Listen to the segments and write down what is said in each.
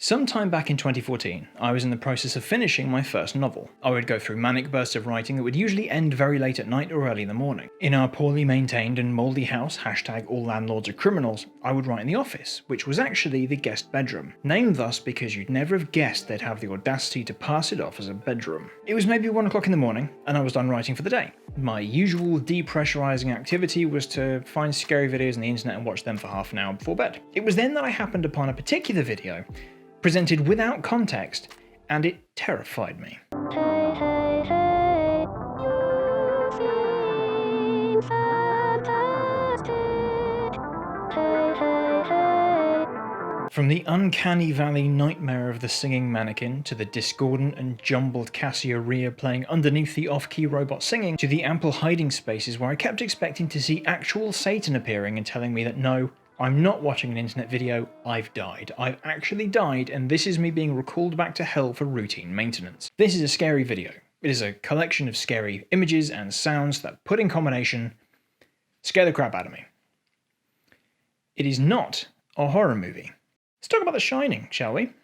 Sometime back in 2014, I was in the process of finishing my first novel. I would go through manic bursts of writing that would usually end very late at night or early in the morning. In our poorly maintained and mouldy house, #all landlords are criminals, I would write in the office, which was actually the guest bedroom. Named thus because you'd never have guessed they'd have the audacity to pass it off as a bedroom. It was maybe 1 o'clock in the morning, and I was done writing for the day. My usual depressurizing activity was to find scary videos on the internet and watch them for half an hour before bed. It was then that I happened upon a particular video presented without context, and it terrified me. From the uncanny valley nightmare of the singing mannequin, to the discordant and jumbled Casio Ria playing underneath the off-key robot singing, to the ample hiding spaces where I kept expecting to see actual Satan appearing and telling me that no, I'm not watching an internet video, I've died. I've actually died, and this is me being recalled back to hell for routine maintenance. This is a scary video. It is a collection of scary images and sounds that, put in combination, scare the crap out of me. It is not a horror movie. Let's talk about The Shining, shall we?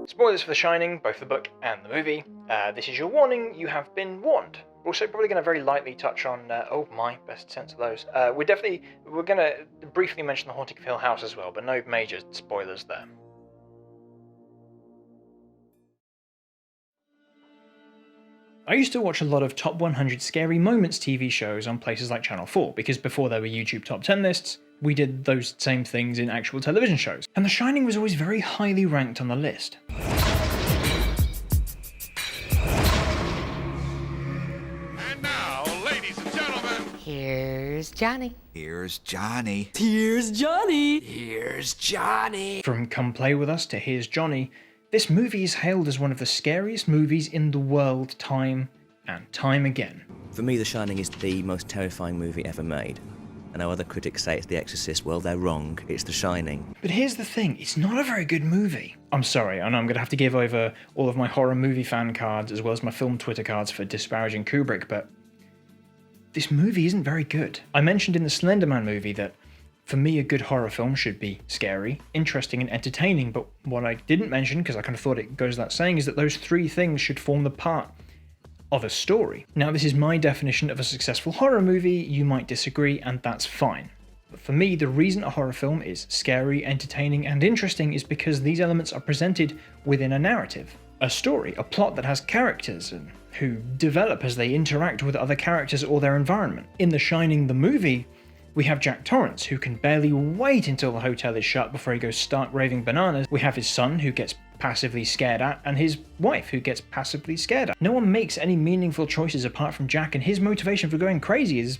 Spoilers for The Shining, both the book and the movie. This is your warning, you have been warned. We're also probably going to very lightly touch on, oh my, best sense of those. We're going to briefly mention The Haunting of Hill House as well, but no major spoilers there. I used to watch a lot of Top 100 Scary Moments TV shows on places like Channel 4, because before there were YouTube Top 10 lists, we did those same things in actual television shows. And The Shining was always very highly ranked on the list. And now, ladies and gentlemen, Here's Johnny. Here's Johnny. Here's Johnny. Here's Johnny. From Come Play With Us to Here's Johnny, this movie is hailed as one of the scariest movies in the world time and time again. For me, The Shining is the most terrifying movie ever made. I know other critics say it's The Exorcist. Well, they're wrong. It's The Shining. But here's the thing, it's not a very good movie. I'm sorry, I know I'm going to have to give over all of my horror movie fan cards as well as my film Twitter cards for disparaging Kubrick, but this movie isn't very good. I mentioned in the Slender Man movie that for me a good horror film should be scary, interesting and entertaining, but what I didn't mention, because I kind of thought it goes without saying, is that those three things should form the part of a story. Now, this is my definition of a successful horror movie. You might disagree, and that's fine. But for me, the reason a horror film is scary, entertaining, and interesting is because these elements are presented within a narrative. A story, a plot that has characters and who develop as they interact with other characters or their environment. In The Shining, the movie, we have Jack Torrance, who can barely wait until the hotel is shut before he goes stark raving bananas. We have his son, who gets passively scared at, and his wife, who gets passively scared at. No one makes any meaningful choices apart from Jack, and his motivation for going crazy is,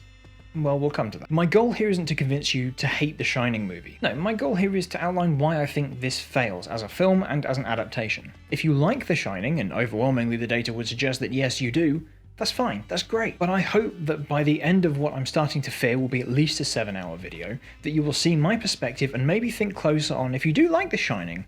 well, we'll come to that. My goal here isn't to convince you to hate The Shining movie. No, my goal here is to outline why I think this fails as a film and as an adaptation. If you like The Shining, and overwhelmingly the data would suggest that yes, you do, that's fine, that's great. But I hope that by the end of what I'm starting to fear will be at least a 7-hour video, that you will see my perspective and maybe think closer on, if you do like The Shining,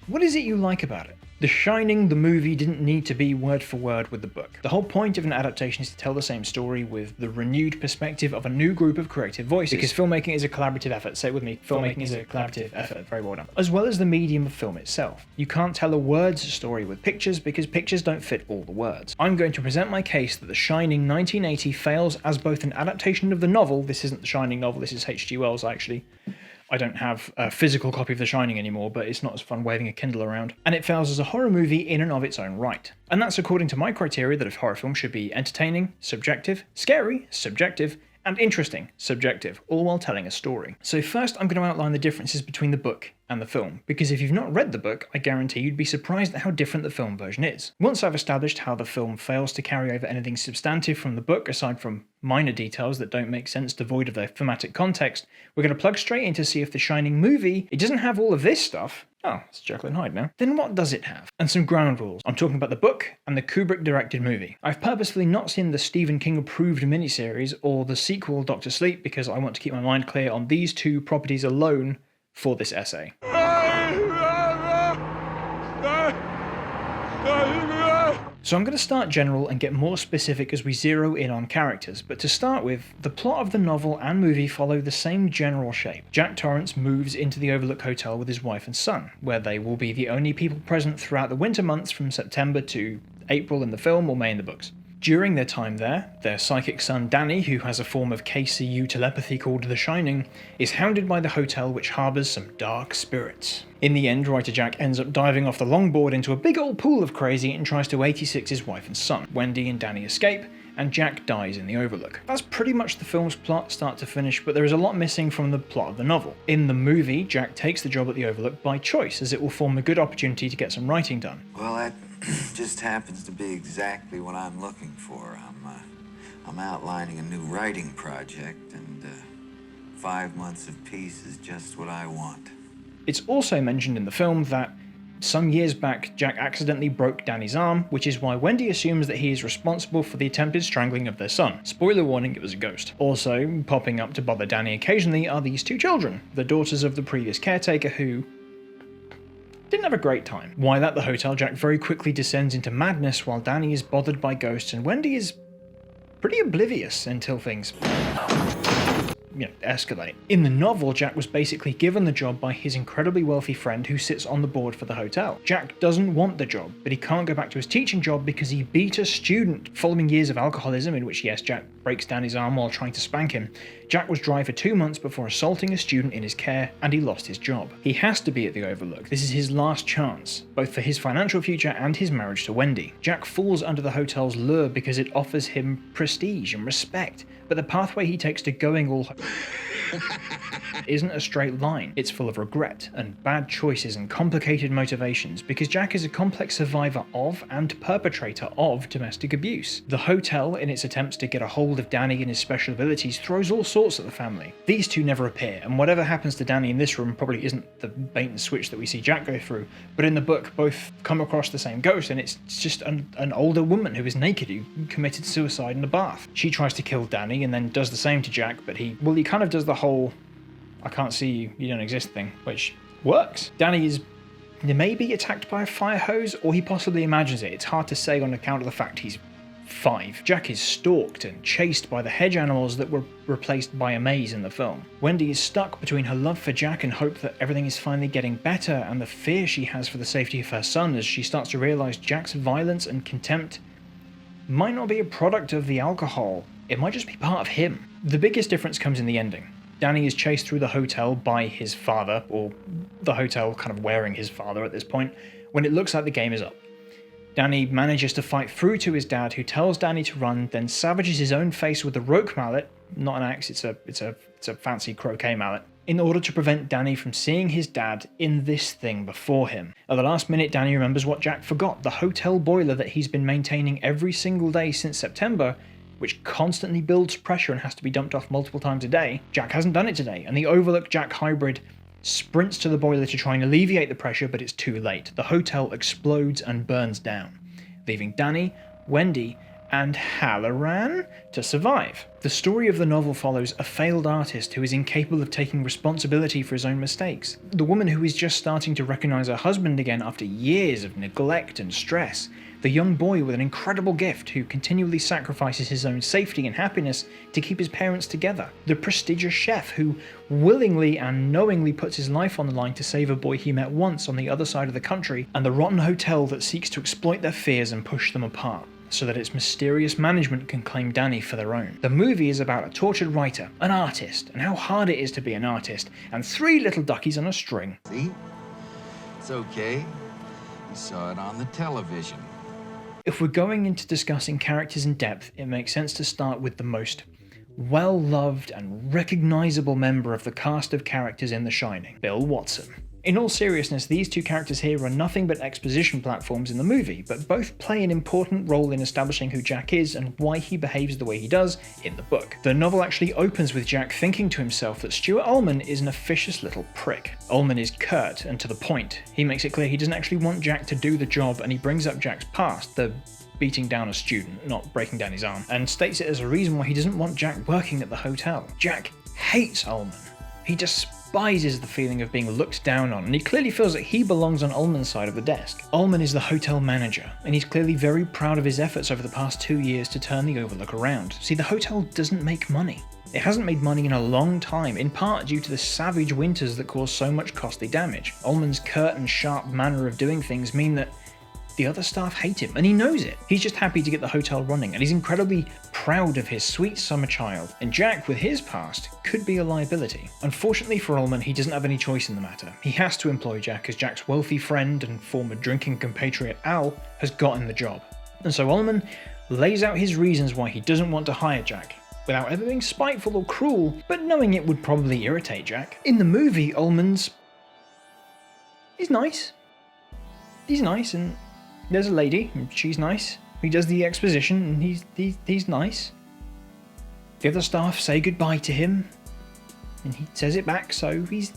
what is it you like about it? The Shining, the movie, didn't need to be word for word with the book. The whole point of an adaptation is to tell the same story with the renewed perspective of a new group of creative voices. Because filmmaking is a collaborative effort. Say it with me. Filmmaking is a collaborative effort. Very well done. As well as the medium of film itself. You can't tell a words story with pictures because pictures don't fit all the words. I'm going to present my case that The Shining 1980 fails as both an adaptation of the novel. This isn't The Shining novel, this is H.G. Wells actually. I don't have a physical copy of The Shining anymore, but it's not as fun waving a Kindle around. And it fails as a horror movie in and of its own right. And that's according to my criteria that a horror film should be entertaining, subjective, scary, subjective, and interesting, subjective, all while telling a story. So first I'm going to outline the differences between the book and the film, because if you've not read the book, I guarantee you'd be surprised at how different the film version is. Once I've established how the film fails to carry over anything substantive from the book, aside from minor details that don't make sense devoid of their thematic context, we're going to plug straight in to see if The Shining movie, it doesn't have all of this stuff, Oh, it's Jekyll and Hyde now. Then what does it have? And some ground rules. I'm talking about the book and the Kubrick directed movie. I've purposefully not seen the Stephen King approved miniseries or the sequel Doctor Sleep because I want to keep my mind clear on these two properties alone for this essay. So I'm going to start general and get more specific as we zero in on characters, but to start with, the plot of the novel and movie follow the same general shape. Jack Torrance moves into the Overlook Hotel with his wife and son, where they will be the only people present throughout the winter months from September to April in the film or May in the books. During their time there, their psychic son Danny, who has a form of KCU telepathy called The Shining, is hounded by the hotel which harbours some dark spirits. In the end, writer Jack ends up diving off the longboard into a big old pool of crazy and tries to 86 his wife and son. Wendy and Danny escape, and Jack dies in the Overlook. That's pretty much the film's plot, start to finish, but there is a lot missing from the plot of the novel. In the movie, Jack takes the job at the Overlook by choice, as it will form a good opportunity to get some writing done. Well, that just happens to be exactly what I'm looking for. I'm outlining a new writing project, and 5 months of peace is just what I want. It's also mentioned in the film that some years back, Jack accidentally broke Danny's arm, which is why Wendy assumes that he is responsible for the attempted strangling of their son. Spoiler warning, it was a ghost. Also, popping up to bother Danny occasionally are these two children, the daughters of the previous caretaker who didn't have a great time. While at the hotel, Jack very quickly descends into madness while Danny is bothered by ghosts and Wendy is pretty oblivious until things escalate. In the novel, Jack was basically given the job by his incredibly wealthy friend who sits on the board for the hotel. Jack doesn't want the job, but he can't go back to his teaching job because he beat a student. Following years of alcoholism, in which yes, Jack breaks down his arm while trying to spank him, Jack was dry for 2 months before assaulting a student in his care, and he lost his job. He has to be at the Overlook. This is his last chance, both for his financial future and his marriage to Wendy. Jack falls under the hotel's lure because it offers him prestige and respect, but the pathway he takes to going all isn't a straight line. It's full of regret and bad choices and complicated motivations because Jack is a complex survivor of and perpetrator of domestic abuse. The hotel, in its attempts to get a hold of Danny and his special abilities, throws all sorts at the family. These two never appear, and whatever happens to Danny in this room probably isn't the bait and switch that we see Jack go through, but in the book both come across the same ghost, and it's just an older woman who is naked who committed suicide in a bath. She tries to kill Danny and then does the same to Jack, but he kind of does the whole "I can't see you, you don't exist" thing, which works. Danny is maybe attacked by a fire hose, or he possibly imagines it. It's hard to say on account of the fact he's 5. Jack is stalked and chased by the hedge animals that were replaced by a maze in the film. Wendy is stuck between her love for Jack and hope that everything is finally getting better, and the fear she has for the safety of her son as she starts to realize Jack's violence and contempt might not be a product of the alcohol. It might just be part of him. The biggest difference comes in the ending. Danny is chased through the hotel by his father, or the hotel kind of wearing his father at this point, when it looks like the game is up. Danny manages to fight through to his dad, who tells Danny to run, then savages his own face with a roque mallet, not an axe, it's a fancy croquet mallet, in order to prevent Danny from seeing his dad in this thing before him. At the last minute, Danny remembers what Jack forgot, the hotel boiler that he's been maintaining every single day since September, which constantly builds pressure and has to be dumped off multiple times a day. Jack hasn't done it today, and the Overlook Jack hybrid sprints to the boiler to try and alleviate the pressure, but it's too late. The hotel explodes and burns down, leaving Danny, Wendy, and Halloran to survive. The story of the novel follows a failed artist who is incapable of taking responsibility for his own mistakes, the woman who is just starting to recognize her husband again after years of neglect and stress, the young boy with an incredible gift who continually sacrifices his own safety and happiness to keep his parents together, the prestigious chef who willingly and knowingly puts his life on the line to save a boy he met once on the other side of the country, and the rotten hotel that seeks to exploit their fears and push them apart, so that its mysterious management can claim Danny for their own. The movie is about a tortured writer, an artist, and how hard it is to be an artist, and 3 little duckies on a string. See? It's okay. You saw it on the television. If we're going into discussing characters in depth, it makes sense to start with the most well-loved and recognizable member of the cast of characters in The Shining, Bill Watson. In all seriousness, these two characters here are nothing but exposition platforms in the movie, but both play an important role in establishing who Jack is and why he behaves the way he does in the book. The novel actually opens with Jack thinking to himself that Stuart Ullman is an officious little prick. Ullman is curt and to the point. He makes it clear he doesn't actually want Jack to do the job, and he brings up Jack's past, the beating down a student, not breaking down his arm, and states it as a reason why he doesn't want Jack working at the hotel. Jack hates Ullman. He despises the feeling of being looked down on, and he clearly feels that he belongs on Ullman's side of the desk. Ullman is the hotel manager, and he's clearly very proud of his efforts over the past 2 years to turn the Overlook around. See, the hotel doesn't make money. It hasn't made money in a long time, in part due to the savage winters that cause so much costly damage. Ullman's curt and sharp manner of doing things mean that the other staff hate him, and he knows it. He's just happy to get the hotel running, and he's incredibly proud of his sweet summer child. And Jack, with his past, could be a liability. Unfortunately for Ullman, he doesn't have any choice in the matter. He has to employ Jack, as Jack's wealthy friend and former drinking compatriot Al has gotten the job. And so Ullman lays out his reasons why he doesn't want to hire Jack, without ever being spiteful or cruel, but knowing it would probably irritate Jack. In the movie, he's nice. He's nice, and there's a lady, and she's nice. He does the exposition, and he's nice. The other staff say goodbye to him, and he says it back, so he's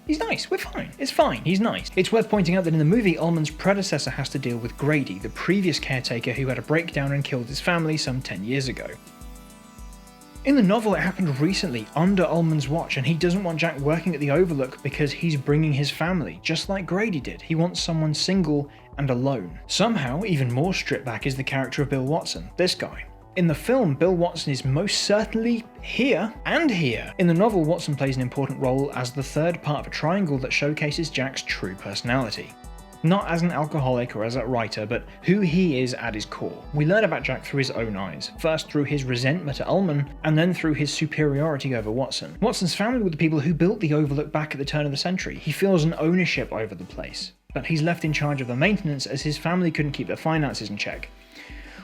nice. We're fine. It's fine. He's nice. It's worth pointing out that in the movie, Ullman's predecessor has to deal with Grady, the previous caretaker who had a breakdown and killed his family some 10 years ago. In the novel, it happened recently, under Ullman's watch, and he doesn't want Jack working at the Overlook because he's bringing his family, just like Grady did. He wants someone single and alone. Somehow, even more stripped back is the character of Bill Watson, this guy. In the film, Bill Watson is most certainly here and here. In the novel, Watson plays an important role as the third part of a triangle that showcases Jack's true personality. Not as an alcoholic or as a writer, but who he is at his core. We learn about Jack through his own eyes, first through his resentment at Ullman, and then through his superiority over Watson. Watson's family were the people who built the Overlook back at the turn of the century. He feels an ownership over the place, but he's left in charge of the maintenance as his family couldn't keep their finances in check.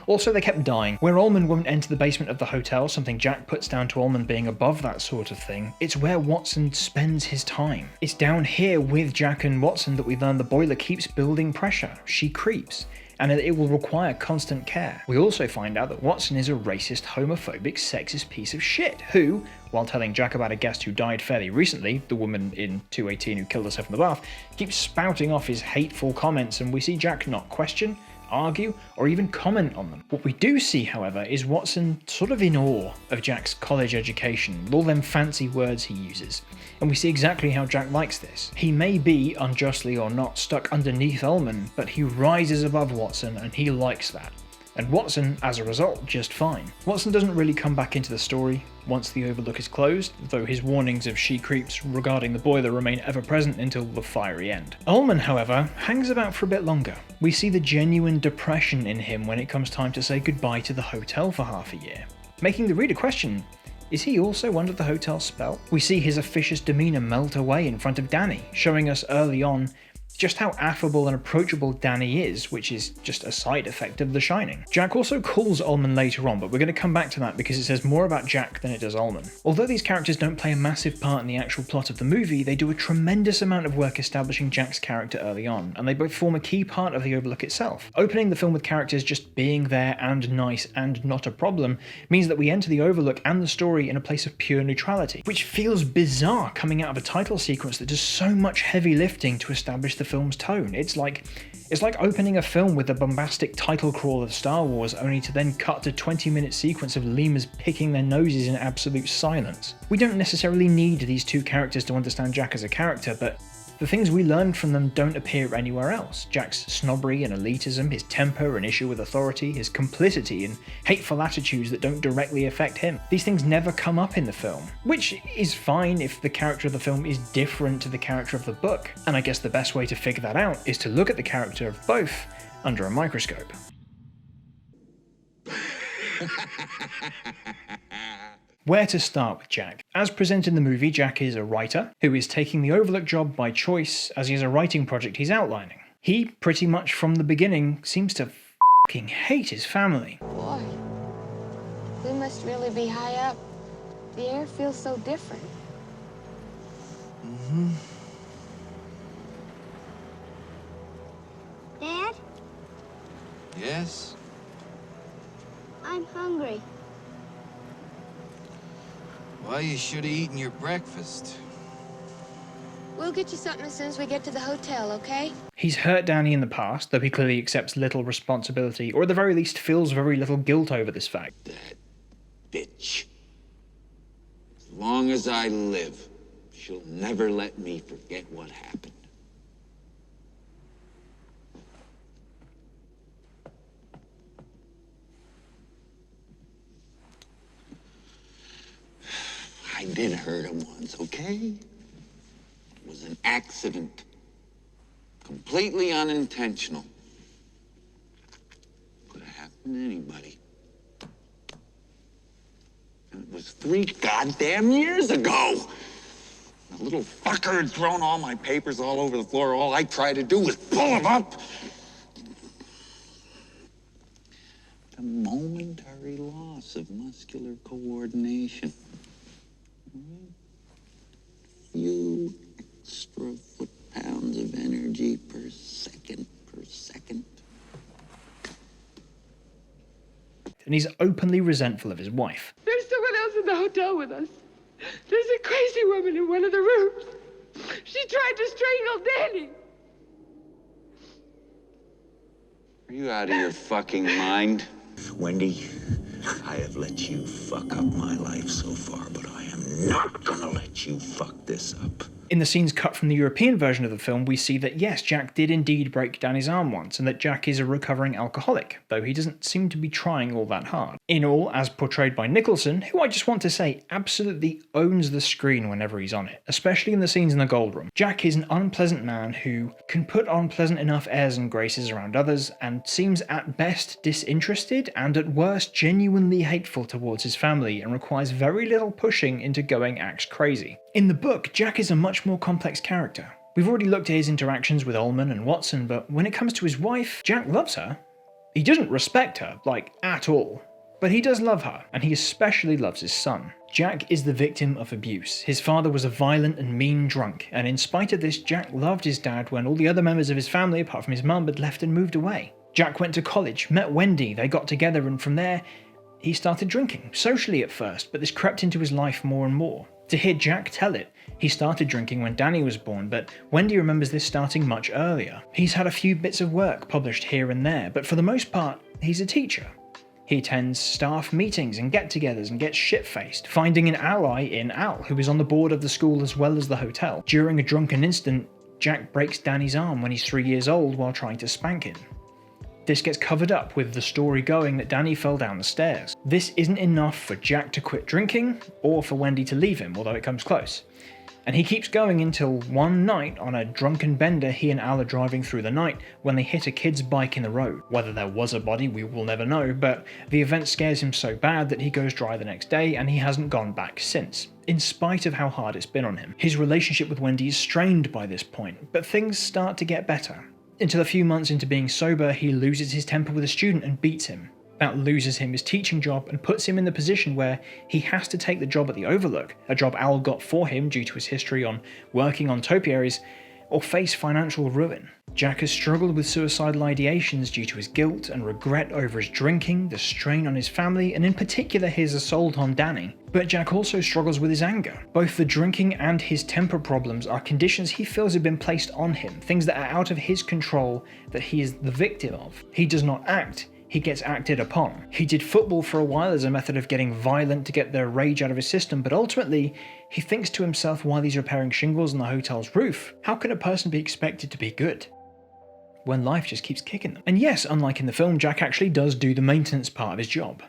Also, they kept dying. Where Ullman won't enter the basement of the hotel, something Jack puts down to Ullman being above that sort of thing, it's where Watson spends his time. It's down here with Jack and Watson that we learn the boiler keeps building pressure. She creeps, and it will require constant care. We also find out that Watson is a racist, homophobic, sexist piece of shit who, while telling Jack about a guest who died fairly recently, the woman in 218 who killed herself in the bath, keeps spouting off his hateful comments, and we see Jack not question, argue, or even comment on them. What we do see, however, is Watson sort of in awe of Jack's college education, all them fancy words he uses, and we see exactly how Jack likes this. He may be, unjustly or not, stuck underneath Ullman, but he rises above Watson and he likes that. And Watson, as a result, just fine. Watson doesn't really come back into the story once the Overlook is closed, though his warnings of she creeps regarding the boiler remain ever present until the fiery end. Ullman, however, hangs about for a bit longer. We see the genuine depression in him when it comes time to say goodbye to the hotel for half a year, making the reader question, is he also under the hotel's spell? We see his officious demeanour melt away in front of Danny, showing us early on just how affable and approachable Danny is, which is just a side effect of The Shining. Jack also calls Ullman later on, but we're going to come back to that because it says more about Jack than it does Ullman. Although these characters don't play a massive part in the actual plot of the movie, they do a tremendous amount of work establishing Jack's character early on, and they both form a key part of the Overlook itself. Opening the film with characters just being there and nice and not a problem means that we enter the Overlook and the story in a place of pure neutrality, which feels bizarre coming out of a title sequence that does so much heavy lifting to establish the film's tone. It's like opening a film with the bombastic title crawl of Star Wars only to then cut to 20-minute sequence of lemurs picking their noses in absolute silence. We don't necessarily need these two characters to understand Jack as a character, but the things we learn from them don't appear anywhere else. Jack's snobbery and elitism, his temper and issue with authority, his complicity and hateful attitudes that don't directly affect him. These things never come up in the film, which is fine if the character of the film is different to the character of the book. And I guess the best way to figure that out is to look at the character of both under a microscope. Where to start with Jack? As presented in the movie, Jack is a writer who is taking the Overlook job by choice as he has a writing project he's outlining. He, pretty much from the beginning, seems to f***ing hate his family. Boy, we must really be high up. The air feels so different. Dad, Yes? I'm hungry. Well, you should have eaten your breakfast. We'll get you something as soon as we get to the hotel, okay? He's hurt Danny in the past, though he clearly accepts little responsibility, or at the very least feels very little guilt over this fact. That bitch. As long as I live, she'll never let me forget what happened. I did hurt him once, okay? It was an accident. Completely unintentional. Could have happened to anybody. And it was 3 goddamn years ago. The little fucker had thrown all my papers all over the floor. All I tried to do was pull them up. A momentary loss of muscular coordination. Few extra foot-pounds of energy per second. And he's openly resentful of his wife. There's someone else in the hotel with us. There's a crazy woman in one of the rooms. She tried to strangle Danny. Are you out of your fucking mind? Wendy, I have let you fuck up my life so far, but I am not gonna let you fuck this up. In the scenes cut from the European version of the film, we see that yes, Jack did indeed break Danny's arm once, and that Jack is a recovering alcoholic, though he doesn't seem to be trying all that hard. In all, as portrayed by Nicholson, who I just want to say absolutely owns the screen whenever he's on it, especially in the scenes in the Gold Room. Jack is an unpleasant man who can put on pleasant enough airs and graces around others, and seems at best disinterested, and at worst genuinely hateful towards his family, and requires very little pushing into going axe crazy. In the book, Jack is a much more complex character. We've already looked at his interactions with Ullman and Watson, but when it comes to his wife, Jack loves her. He doesn't respect her, like, at all. But he does love her, and he especially loves his son. Jack is the victim of abuse. His father was a violent and mean drunk, and in spite of this, Jack loved his dad when all the other members of his family, apart from his mum, had left and moved away. Jack went to college, met Wendy, they got together, and from there, he started drinking, socially at first, but this crept into his life more and more. To hear Jack tell it, he started drinking when Danny was born, but Wendy remembers this starting much earlier. He's had a few bits of work published here and there, but for the most part, he's a teacher. He attends staff meetings and get-togethers and gets shit-faced, finding an ally in Al, who is on the board of the school as well as the hotel. During a drunken incident, Jack breaks Danny's arm when he's 3 years old while trying to spank him. This gets covered up with the story going that Danny fell down the stairs. This isn't enough for Jack to quit drinking, or for Wendy to leave him, although it comes close. And he keeps going until one night, on a drunken bender, he and Al are driving through the night when they hit a kid's bike in the road. Whether there was a body, we will never know, but the event scares him so bad that he goes dry the next day, and he hasn't gone back since, in spite of how hard it's been on him. His relationship with Wendy is strained by this point, but things start to get better. Until a few months into being sober, he loses his temper with a student and beats him. That loses him his teaching job and puts him in the position where he has to take the job at the Overlook, a job Al got for him due to his history on working on topiaries, or face financial ruin. Jack has struggled with suicidal ideations due to his guilt and regret over his drinking, the strain on his family, and in particular his assault on Danny. But Jack also struggles with his anger. Both the drinking and his temper problems are conditions he feels have been placed on him, things that are out of his control that he is the victim of. He does not act, he gets acted upon. He did football for a while as a method of getting violent to get the rage out of his system, but ultimately, he thinks to himself while he's repairing shingles on the hotel's roof, how can a person be expected to be good when life just keeps kicking them? And yes, unlike in the film, Jack actually does do the maintenance part of his job.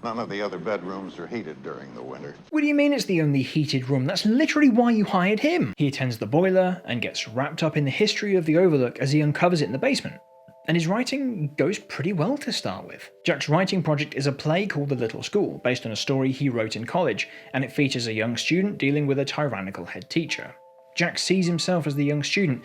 None of the other bedrooms are heated during the winter. What do you mean it's the only heated room? That's literally why you hired him. He attends the boiler and gets wrapped up in the history of the Overlook as he uncovers it in the basement. And his writing goes pretty well to start with. Jack's writing project is a play called The Little School, based on a story he wrote in college, and it features a young student dealing with a tyrannical head teacher. Jack sees himself as the young student,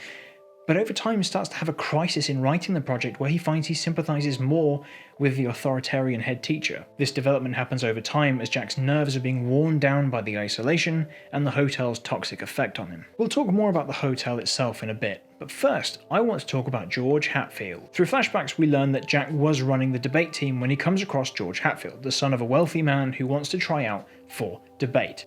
but over time starts to have a crisis in writing the project where he finds he sympathizes more with the authoritarian head teacher. This development happens over time as Jack's nerves are being worn down by the isolation and the hotel's toxic effect on him. We'll talk more about the hotel itself in a bit, but first I want to talk about George Hatfield. Through flashbacks we learn that Jack was running the debate team when he comes across George Hatfield, the son of a wealthy man who wants to try out for debate.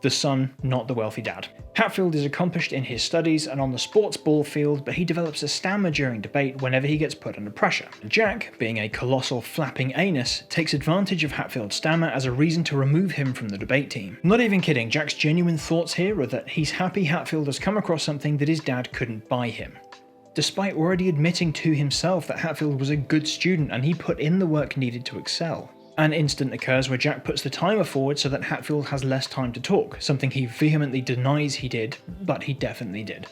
The son, not the wealthy dad. Hatfield is accomplished in his studies and on the sports ball field, but he develops a stammer during debate whenever he gets put under pressure. Jack, being a colossal flapping anus, takes advantage of Hatfield's stammer as a reason to remove him from the debate team. Not even kidding, Jack's genuine thoughts here are that he's happy Hatfield has come across something that his dad couldn't buy him. Despite already admitting to himself that Hatfield was a good student and he put in the work needed to excel. An incident occurs where Jack puts the timer forward so that Hatfield has less time to talk, something he vehemently denies he did, but he definitely did.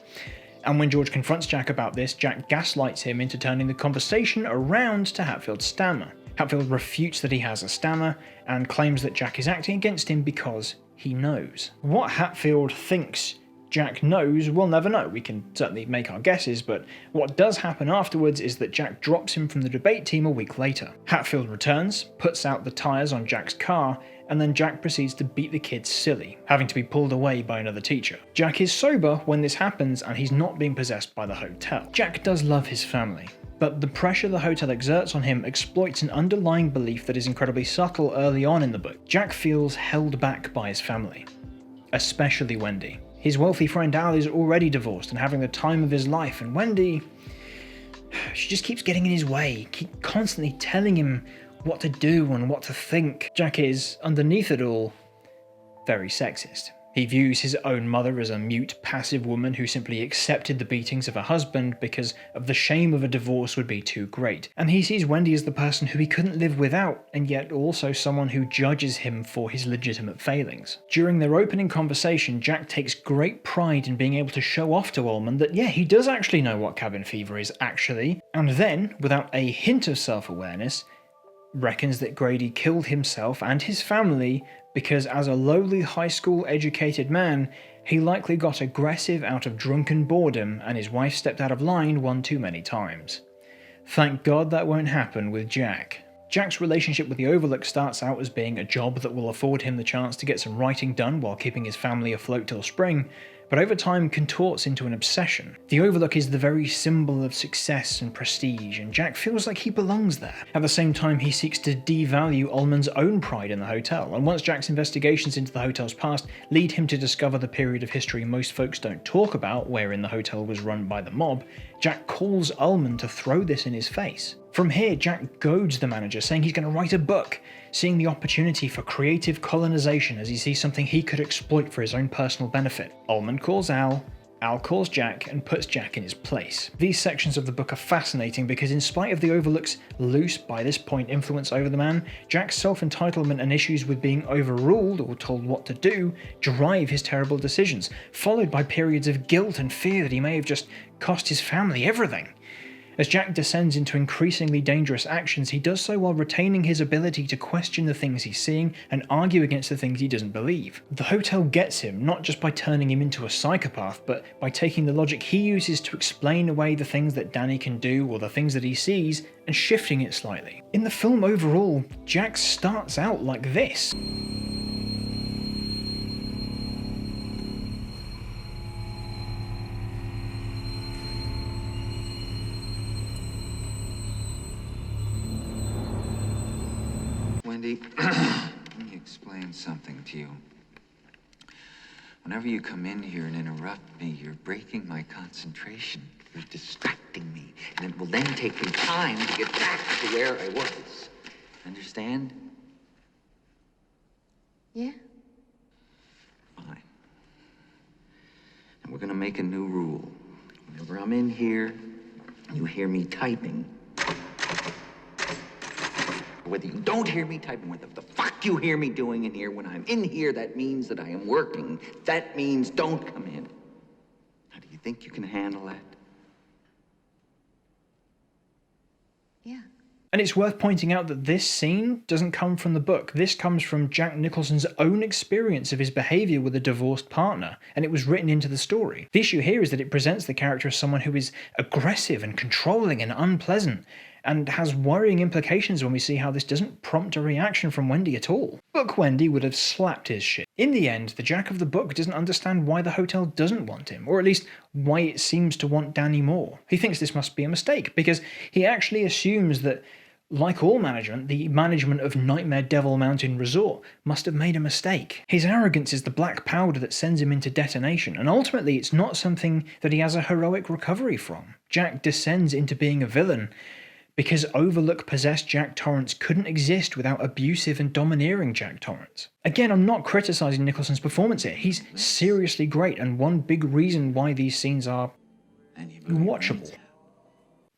And when George confronts Jack about this, Jack gaslights him into turning the conversation around to Hatfield's stammer. Hatfield refutes that he has a stammer and claims that Jack is acting against him because he knows. What Hatfield thinks Jack knows, we'll never know. We can certainly make our guesses, but what does happen afterwards is that Jack drops him from the debate team a week later. Hatfield returns, puts out the tyres on Jack's car, and then Jack proceeds to beat the kids silly, having to be pulled away by another teacher. Jack is sober when this happens and he's not being possessed by the hotel. Jack does love his family, but the pressure the hotel exerts on him exploits an underlying belief that is incredibly subtle early on in the book. Jack feels held back by his family, especially Wendy. His wealthy friend Al is already divorced and having the time of his life, and Wendy, she just keeps getting in his way, constantly telling him what to do and what to think. Jack is, underneath it all, very sexist. He views his own mother as a mute, passive woman who simply accepted the beatings of her husband because of the shame of a divorce would be too great. And he sees Wendy as the person who he couldn't live without, and yet also someone who judges him for his legitimate failings. During their opening conversation, Jack takes great pride in being able to show off to Ullman that yeah, he does actually know what cabin fever is actually, and then, without a hint of self-awareness, reckons that Grady killed himself and his family because as a lowly high school educated man, he likely got aggressive out of drunken boredom and his wife stepped out of line one too many times. Thank God that won't happen with Jack. Jack's relationship with the Overlook starts out as being a job that will afford him the chance to get some writing done while keeping his family afloat till spring, but over time contorts into an obsession. The Overlook is the very symbol of success and prestige, and Jack feels like he belongs there. At the same time, he seeks to devalue Ullman's own pride in the hotel, and once Jack's investigations into the hotel's past lead him to discover the period of history most folks don't talk about, wherein the hotel was run by the mob, Jack calls Ullman to throw this in his face. From here, Jack goads the manager, saying he's going to write a book, seeing the opportunity for creative colonization as he sees something he could exploit for his own personal benefit. Ullman calls Al calls Jack and puts Jack in his place. These sections of the book are fascinating because in spite of the Overlook's loose, by this point, influence over the man, Jack's self-entitlement and issues with being overruled or told what to do drive his terrible decisions, followed by periods of guilt and fear that he may have just cost his family everything. As Jack descends into increasingly dangerous actions, he does so while retaining his ability to question the things he's seeing and argue against the things he doesn't believe. The hotel gets him, not just by turning him into a psychopath, but by taking the logic he uses to explain away the things that Danny can do or the things that he sees and shifting it slightly. In the film overall, Jack starts out like this. Wendy, let me explain something to you. Whenever you come in here and interrupt me, you're breaking my concentration. You're distracting me. And it will then take me time to get back to where I was. Understand? Yeah? Fine. And we're gonna make a new rule. Whenever I'm in here, you hear me typing. Whether you don't hear me typing, what the fuck you hear me doing in here, when I'm in here, that means that I am working. That means don't come in. Now, do you think you can handle that? Yeah. And it's worth pointing out that this scene doesn't come from the book. This comes from Jack Nicholson's own experience of his behaviour with a divorced partner, and it was written into the story. The issue here is that it presents the character as someone who is aggressive and controlling and unpleasant, and has worrying implications when we see how this doesn't prompt a reaction from Wendy at all. Book Wendy would have slapped his shit. In the end, the Jack of the book doesn't understand why the hotel doesn't want him, or at least why it seems to want Danny more. He thinks this must be a mistake, because he actually assumes that, like all management, the management of Nightmare Devil Mountain Resort must have made a mistake. His arrogance is the black powder that sends him into detonation, and ultimately it's not something that he has a heroic recovery from. Jack descends into being a villain because Overlook possessed Jack Torrance couldn't exist without abusive and domineering Jack Torrance. Again, I'm not criticising Nicholson's performance here. He's seriously great, and one big reason why these scenes are watchable.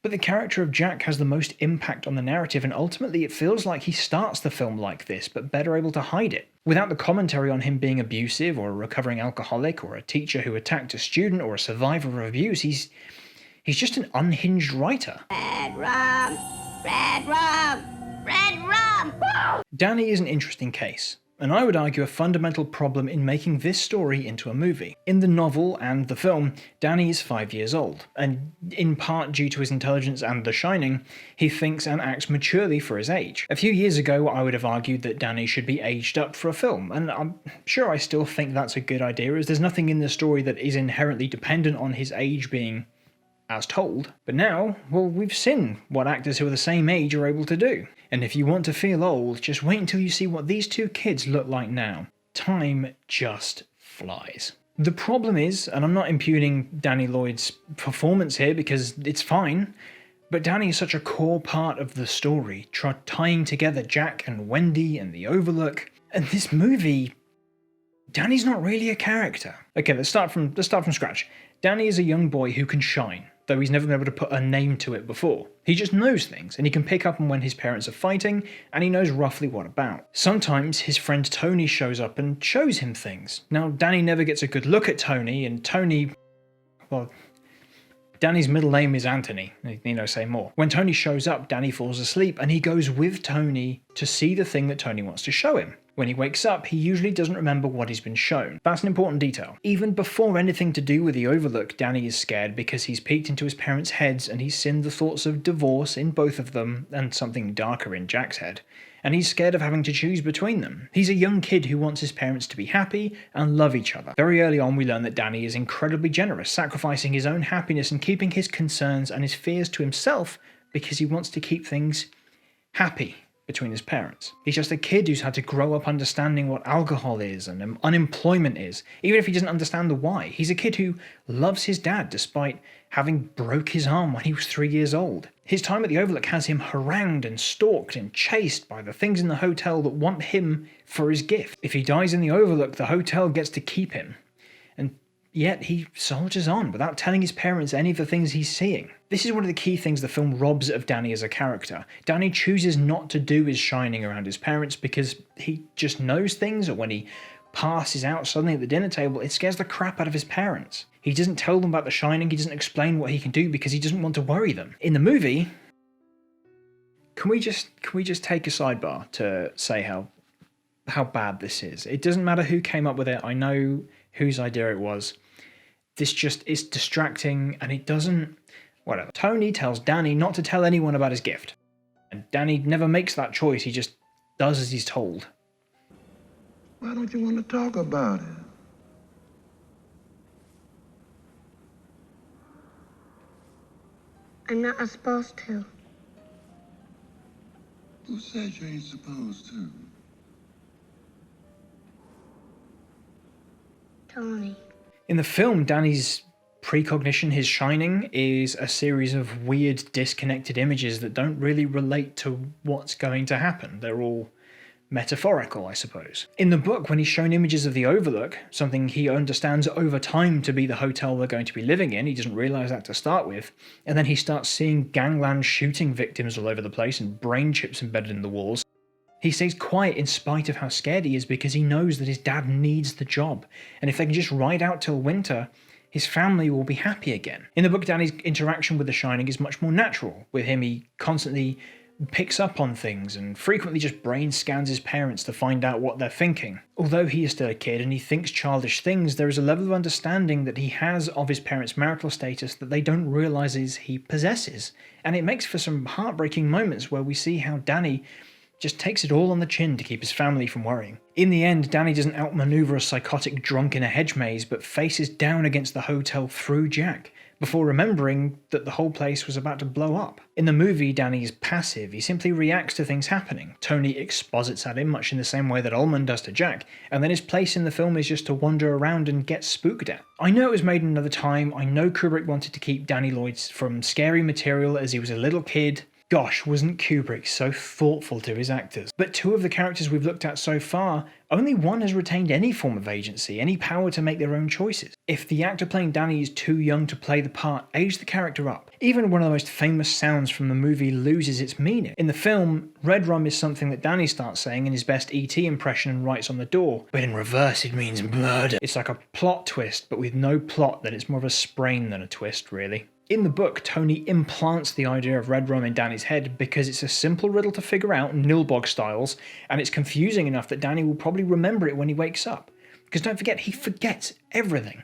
But the character of Jack has the most impact on the narrative, and ultimately it feels like he starts the film like this, but better able to hide it. Without the commentary on him being abusive, or a recovering alcoholic, or a teacher who attacked a student, or a survivor of abuse, he's just an unhinged writer. Red rum! Red rum! Red rum! Danny is an interesting case, and I would argue a fundamental problem in making this story into a movie. In the novel and the film, Danny is 5 years old, and in part due to his intelligence and The Shining, he thinks and acts maturely for his age. A few years ago, I would have argued that Danny should be aged up for a film, and I'm sure I still think that's a good idea, as there's nothing in the story that is inherently dependent on his age being as told. But now, well, we've seen what actors who are the same age are able to do. And if you want to feel old, just wait until you see what these two kids look like now. Time just flies. The problem is, and I'm not impugning Danny Lloyd's performance here because it's fine, but Danny is such a core part of the story, tying together Jack and Wendy and the Overlook. And this movie, Danny's not really a character. Okay, let's start from scratch. Danny is a young boy who can shine, though he's never been able to put a name to it before. He just knows things, and he can pick up on when his parents are fighting, and he knows roughly what about. Sometimes his friend Tony shows up and shows him things. Now, Danny never gets a good look at Tony, and Tony, well, Danny's middle name is Anthony, say more. When Tony shows up, Danny falls asleep, and he goes with Tony to see the thing that Tony wants to show him. When he wakes up, he usually doesn't remember what he's been shown. That's an important detail. Even before anything to do with the Overlook, Danny is scared because he's peeked into his parents' heads and he's seen the thoughts of divorce in both of them and something darker in Jack's head. And he's scared of having to choose between them. He's a young kid who wants his parents to be happy and love each other. Very early on, we learn that Danny is incredibly generous, sacrificing his own happiness and keeping his concerns and his fears to himself because he wants to keep things happy between his parents. He's just a kid who's had to grow up understanding what alcohol is and unemployment is, even if he doesn't understand the why. He's a kid who loves his dad despite having broke his arm when he was 3 years old. His time at the Overlook has him harangued and stalked and chased by the things in the hotel that want him for his gift. If he dies in the Overlook, the hotel gets to keep him. And yet he soldiers on without telling his parents any of the things he's seeing. This is one of the key things the film robs of Danny as a character. Danny chooses not to do his shining around his parents because he just knows things, or when he passes out suddenly at the dinner table, it scares the crap out of his parents. He doesn't tell them about The Shining, he doesn't explain what he can do because he doesn't want to worry them. In the movie, can we just take a sidebar to say how bad this is? It doesn't matter who came up with it, I know whose idea it was. This just is distracting, and it doesn't... Whatever. Tony tells Danny not to tell anyone about his gift. And Danny never makes that choice, he just does as he's told. Why don't you want to talk about it? I'm not supposed to. Who said you ain't supposed to? Tony. In the film, Danny's precognition, his shining, is a series of weird, disconnected images that don't really relate to what's going to happen. They're all metaphorical, I suppose. In the book, when he's shown images of the Overlook, something he understands over time to be the hotel they're going to be living in, he doesn't realise that to start with, and then he starts seeing gangland shooting victims all over the place and brain chips embedded in the walls. He stays quiet in spite of how scared he is because he knows that his dad needs the job, and if they can just ride out till winter, his family will be happy again. In the book, Danny's interaction with The Shining is much more natural. With him, he constantly picks up on things and frequently just brain scans his parents to find out what they're thinking. Although he is still a kid and he thinks childish things, there is a level of understanding that he has of his parents' marital status that they don't realise he possesses. And it makes for some heartbreaking moments where we see how Danny just takes it all on the chin to keep his family from worrying. In the end, Danny doesn't outmaneuver a psychotic drunk in a hedge maze, but faces down against the hotel through Jack, before remembering that the whole place was about to blow up. In the movie, Danny is passive. He simply reacts to things happening. Tony exposits at him much in the same way that Ullman does to Jack, and then his place in the film is just to wander around and get spooked at. I know it was made another time. I know Kubrick wanted to keep Danny Lloyd from scary material as he was a little kid. Gosh, wasn't Kubrick so thoughtful to his actors? But two of the characters we've looked at so far, only one has retained any form of agency, any power to make their own choices. If the actor playing Danny is too young to play the part, age the character up. Even one of the most famous sounds from the movie loses its meaning. In the film, red rum is something that Danny starts saying in his best E.T. impression and writes on the door, but in reverse it means murder. It's like a plot twist, but with no plot, that it's more of a sprain than a twist, really. In the book, Tony implants the idea of red rum in Danny's head because it's a simple riddle to figure out, Nilbog styles, and it's confusing enough that Danny will probably remember it when he wakes up. Because don't forget, he forgets everything.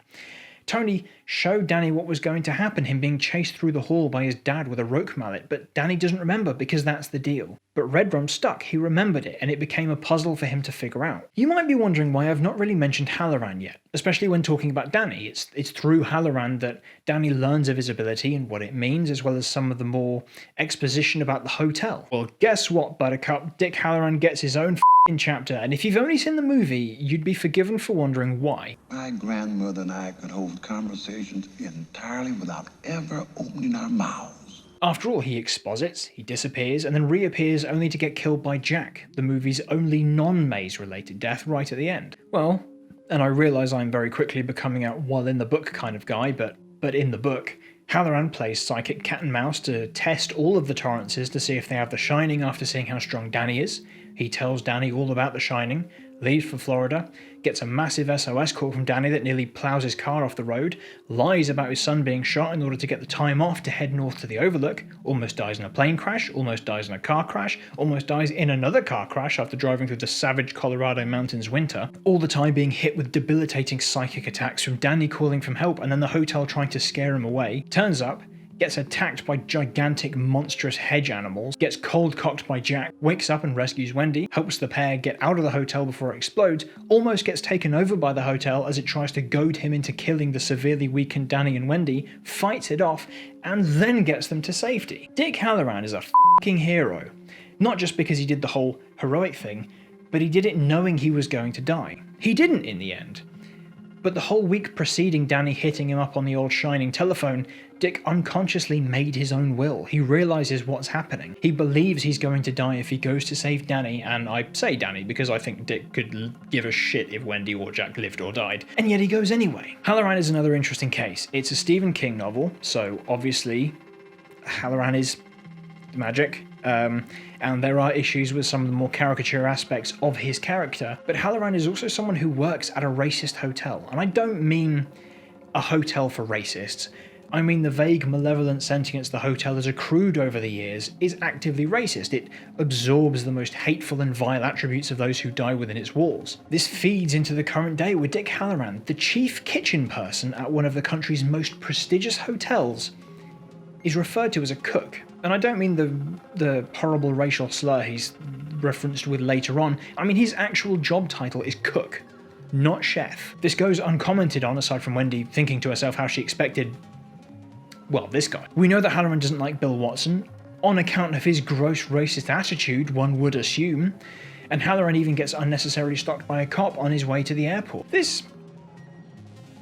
Tony showed Danny what was going to happen, him being chased through the hall by his dad with a roque mallet, but Danny doesn't remember because that's the deal. But red rum stuck, he remembered it, and it became a puzzle for him to figure out. You might be wondering why I've not really mentioned Halloran yet, especially when talking about Danny. It's through Halloran that Danny learns of his ability and what it means, as well as some of the more exposition about the hotel. Well, guess what, Buttercup? Dick Halloran gets his own chapter, and if you've only seen the movie, you'd be forgiven for wondering why. My grandmother and I could hold conversations entirely without ever opening our mouths. After all, he exposits, he disappears, and then reappears only to get killed by Jack, the movie's only non-maze related death right at the end. Well, and I realise I'm very quickly becoming a well-in-the-book kind of guy, but in the book, Halloran plays psychic cat and mouse to test all of the Torrances to see if they have the Shining after seeing how strong Danny is. He tells Danny all about the Shining, leaves for Florida, gets a massive SOS call from Danny that nearly plows his car off the road, lies about his son being shot in order to get the time off to head north to the Overlook, almost dies in a plane crash, almost dies in a car crash, almost dies in another car crash after driving through the savage Colorado mountains winter, all the time being hit with debilitating psychic attacks from Danny calling for help and then the hotel trying to scare him away, turns up, gets attacked by gigantic monstrous hedge animals, gets cold-cocked by Jack, wakes up and rescues Wendy, helps the pair get out of the hotel before it explodes, almost gets taken over by the hotel as it tries to goad him into killing the severely weakened Danny and Wendy, fights it off, and then gets them to safety. Dick Halloran is a fucking hero. Not just because he did the whole heroic thing, but he did it knowing he was going to die. He didn't in the end. But the whole week preceding Danny hitting him up on the old Shining telephone, Dick unconsciously made his own will. He realises what's happening. He believes he's going to die if he goes to save Danny, and I say Danny because I think Dick could give a shit if Wendy or Jack lived or died. And yet he goes anyway. Halloran is another interesting case. It's a Stephen King novel, so obviously Halloran is magic. And there are issues with some of the more caricature aspects of his character, but Halloran is also someone who works at a racist hotel. And I don't mean a hotel for racists. I mean the vague malevolent sentience the hotel has accrued over the years is actively racist. It absorbs the most hateful and vile attributes of those who die within its walls. This feeds into the current day with Dick Halloran, the chief kitchen person at one of the country's most prestigious hotels, is referred to as a cook. And I don't mean the horrible racial slur he's referenced with later on. I mean his actual job title is cook, not chef. This goes uncommented on, aside from Wendy thinking to herself how she expected, well, this guy. We know that Halloran doesn't like Bill Watson, on account of his gross racist attitude, one would assume, and Halloran even gets unnecessarily stopped by a cop on his way to the airport. This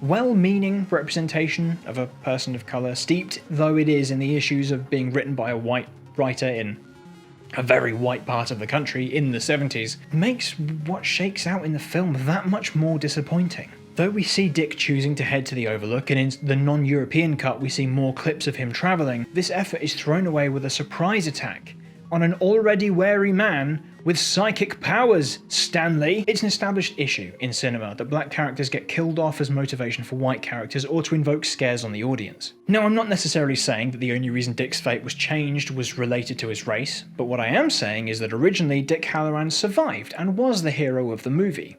well-meaning representation of a person of colour, steeped though it is in the issues of being written by a white writer in a very white part of the country in the 70s, makes what shakes out in the film that much more disappointing. Though we see Dick choosing to head to the Overlook, and in the non-European cut we see more clips of him travelling, this effort is thrown away with a surprise attack on an already wary man with psychic powers, Stanley. It's an established issue in cinema that black characters get killed off as motivation for white characters or to invoke scares on the audience. Now, I'm not necessarily saying that the only reason Dick's fate was changed was related to his race, but what I am saying is that originally Dick Hallorann survived and was the hero of the movie.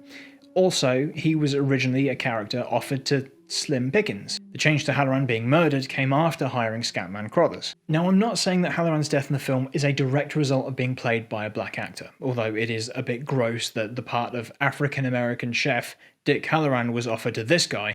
Also, he was originally a character offered to Slim Pickens. The change to Hallorann being murdered came after hiring Scatman Crothers. Now, I'm not saying that Hallorann's death in the film is a direct result of being played by a black actor, although it is a bit gross that the part of African-American chef Dick Hallorann was offered to this guy.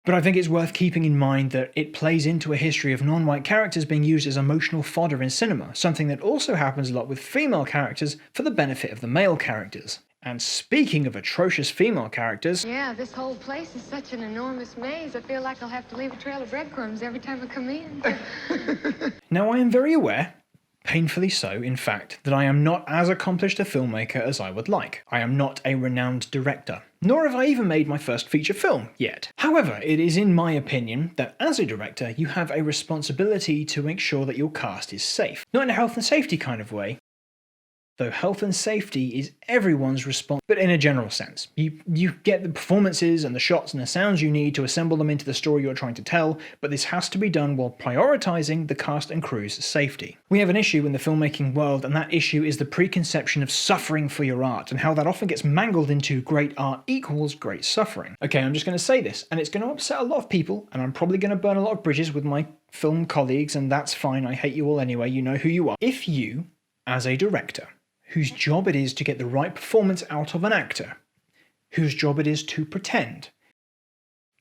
But I think it's worth keeping in mind that it plays into a history of non-white characters being used as emotional fodder in cinema, something that also happens a lot with female characters for the benefit of the male characters. And speaking of atrocious female characters... Yeah, this whole place is such an enormous maze. I feel like I'll have to leave a trail of breadcrumbs every time I come in. Now, I am very aware, painfully so in fact, that I am not as accomplished a filmmaker as I would like. I am not a renowned director, nor have I even made my first feature film yet. However, it is in my opinion that as a director you have a responsibility to make sure that your cast is safe. Not in a health and safety kind of way, though health and safety is everyone's response, but in a general sense. You get the performances and the shots and the sounds you need to assemble them into the story you're trying to tell, but this has to be done while prioritising the cast and crew's safety. We have an issue in the filmmaking world, and that issue is the preconception of suffering for your art, and how that often gets mangled into great art equals great suffering. Okay, I'm just going to say this, and it's going to upset a lot of people, and I'm probably going to burn a lot of bridges with my film colleagues, and that's fine, I hate you all anyway, you know who you are. If you, as a director, whose job it is to get the right performance out of an actor, whose job it is to pretend,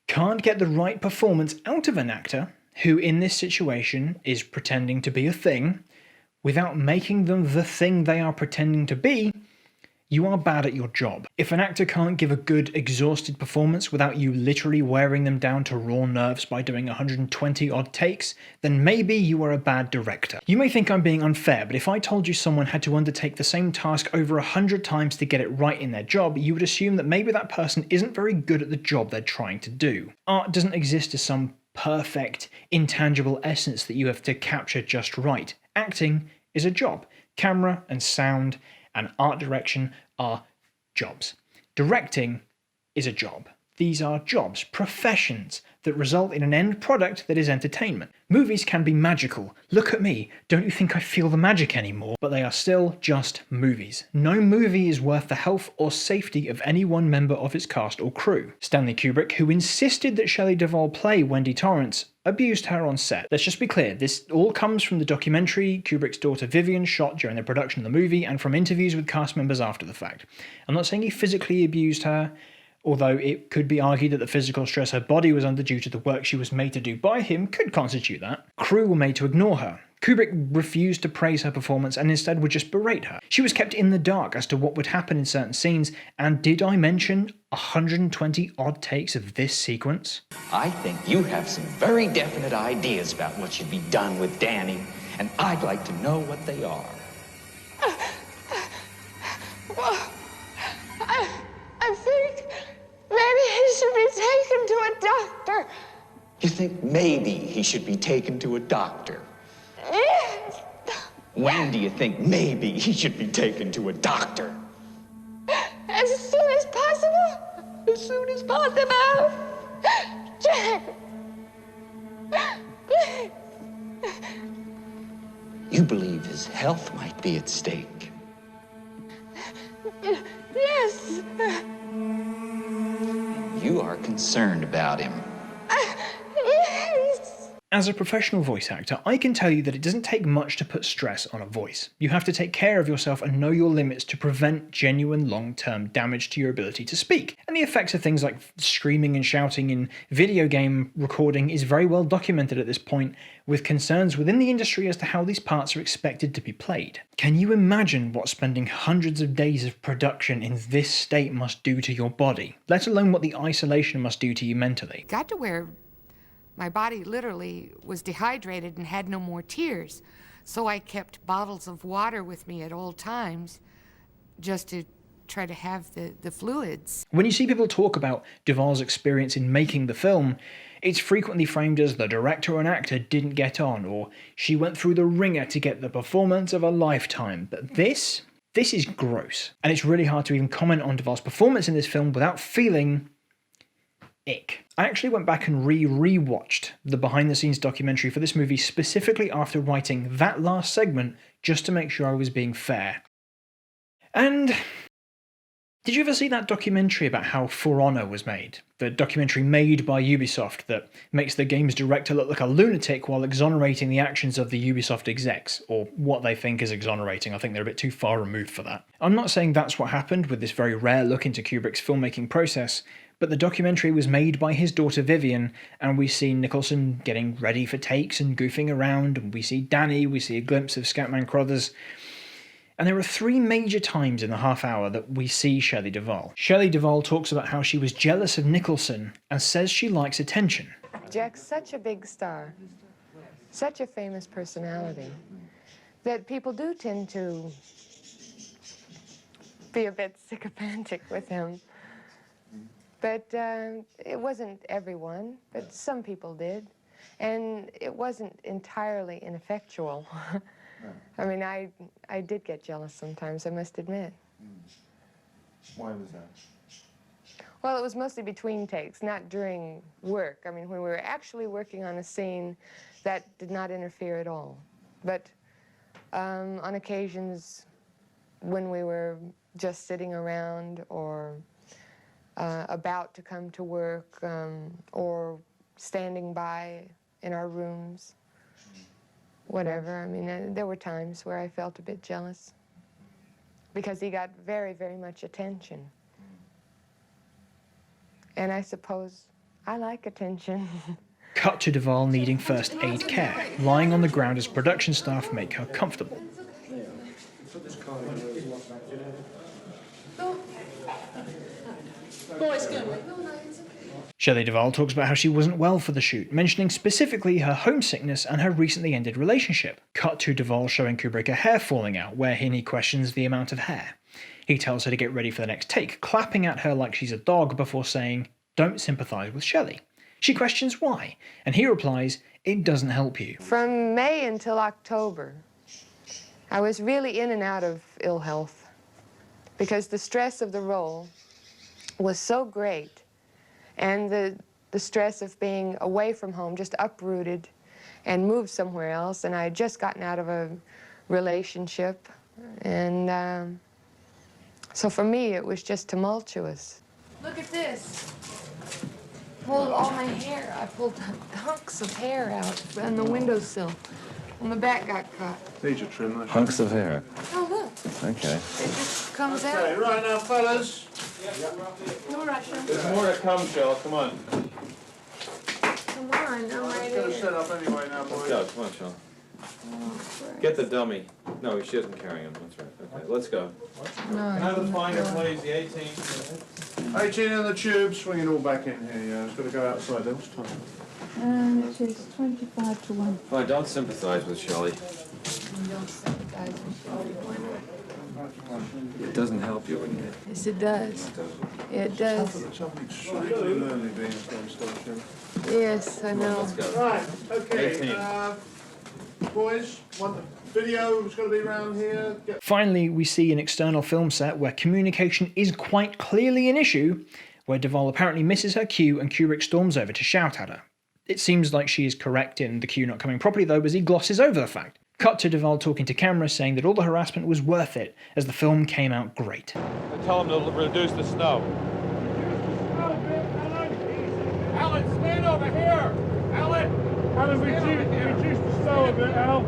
can't get the right performance out of an actor, who in this situation is pretending to be a thing, without making them the thing they are pretending to be, you are bad at your job. If an actor can't give a good, exhausted performance without you literally wearing them down to raw nerves by doing 120 odd takes, then maybe you are a bad director. You may think I'm being unfair, but if I told you someone had to undertake the same task over 100 times to get it right in their job, you would assume that maybe that person isn't very good at the job they're trying to do. Art doesn't exist as some perfect, intangible essence that you have to capture just right. Acting is a job. Camera and sound and art direction are jobs. Directing is a job. These are jobs, professions, that result in an end product that is entertainment. Movies can be magical. Look at me. Don't you think I feel the magic anymore? But they are still just movies. No movie is worth the health or safety of any one member of its cast or crew. Stanley Kubrick, who insisted that Shelley Duvall play Wendy Torrance, abused her on set. Let's just be clear, this all comes from the documentary Kubrick's daughter Vivian shot during the production of the movie and from interviews with cast members after the fact. I'm not saying he physically abused her, although it could be argued that the physical stress her body was under due to the work she was made to do by him could constitute that. Crew were made to ignore her. Kubrick refused to praise her performance and instead would just berate her. She was kept in the dark as to what would happen in certain scenes, and did I mention 120 odd takes of this sequence? I think you have some very definite ideas about what should be done with Danny, and I'd like to know what they are. Well, I think maybe he should be taken to a doctor. You think maybe he should be taken to a doctor? Yes. When do you think maybe he should be taken to a doctor? As soon as possible. As soon as possible. Jack. You believe his health might be at stake? Yes. You are concerned about him. Yes. As a professional voice actor, I can tell you that it doesn't take much to put stress on a voice. You have to take care of yourself and know your limits to prevent genuine long-term damage to your ability to speak. And the effects of things like screaming and shouting in video game recording is very well documented at this point, with concerns within the industry as to how these parts are expected to be played. Can you imagine what spending hundreds of days of production in this state must do to your body, let alone what the isolation must do to you mentally? Got to where my body literally was dehydrated and had no more tears, so I kept bottles of water with me at all times just to try to have the fluids. When you see people talk about Duvall's experience in making the film, it's frequently framed as the director or an actor didn't get on, or she went through the ringer to get the performance of a lifetime. But this This is gross, and it's really hard to even comment on Duvall's performance in this film without feeling ick. I actually went back and re-watched the behind-the-scenes documentary for this movie specifically after writing that last segment just to make sure I was being fair. And did you ever see that documentary about how For Honor was made? The documentary made by Ubisoft that makes the game's director look like a lunatic while exonerating the actions of the Ubisoft execs, or what they think is exonerating. I think they're a bit too far removed for that. I'm not saying that's what happened with this very rare look into Kubrick's filmmaking process, but the documentary was made by his daughter Vivian, and we see Nicholson getting ready for takes and goofing around, and we see Danny, we see a glimpse of Scatman Crothers. And there are 3 major times in the half hour that we see Shelley Duvall. Shelley Duvall talks about how she was jealous of Nicholson and says she likes attention. Jack's such a big star, such a famous personality, that people do tend to be a bit sycophantic with him. But it wasn't everyone, but some people did. And it wasn't entirely ineffectual. I mean, I did get jealous sometimes, I must admit. Why was that? Well, it was mostly between takes, not during work. I mean, when we were actually working on a scene, that did not interfere at all. But on occasions when we were just sitting around or about to come to work or standing by in our rooms, whatever. I mean, there were times where I felt a bit jealous because he got very, very much attention. And I suppose I like attention. Cut to Duvall needing first aid care, lying on the ground as production staff make her comfortable. Shelley Duvall talks about how she wasn't well for the shoot, mentioning specifically her homesickness and her recently ended relationship. Cut to Duvall showing Kubrick a hair falling out, wherein he questions the amount of hair. He tells her to get ready for the next take, clapping at her like she's a dog before saying, "Don't sympathise with Shelley." She questions why, and he replies, "It doesn't help you." From May until October, I was really in and out of ill health because the stress of the role was so great, and the stress of being away from home, just uprooted and moved somewhere else, and I had just gotten out of a relationship, and so for me it was just tumultuous. Look at this. Pulled all my hair. I pulled hunks of hair out on the windowsill. And the back got cut. Need your trim, though. Hunks of hair. Oh, look. Okay. It just comes out. Okay, right now, fellas. No rushing. There's more to come, Shell. Come on. Come on, no Let's get idea. set up anyway now, boys. Let's go. Come on, Sean. Get the dummy. No, she isn't carrying him. That's right. Okay, let's go. No, Have a finder, please. The 18. 18 in the tube. Swing it all back in here. Yeah, it's got to go outside. There was time. It is 25 to 1. Fine, don't sympathise with Shelley. Don't sympathize with Shelley. It doesn't help you when you... Yes, it does. It does. It's something extremely lonely being a film star, Shell. Yes, I know. Let's go. Right, okay. 18. Boys, want the video was going to be around here. Finally, we see an external film set where communication is quite clearly an issue, where Duvall apparently misses her cue and Kubrick storms over to shout at her. It seems like she is correct in the cue not coming properly though, as he glosses over the fact. Cut to Duvall talking to camera saying that all the harassment was worth it, as the film came out great. Tell him to reduce the snow. Alan, stand over here! Alan! Alan, reduce the snow a bit, Al.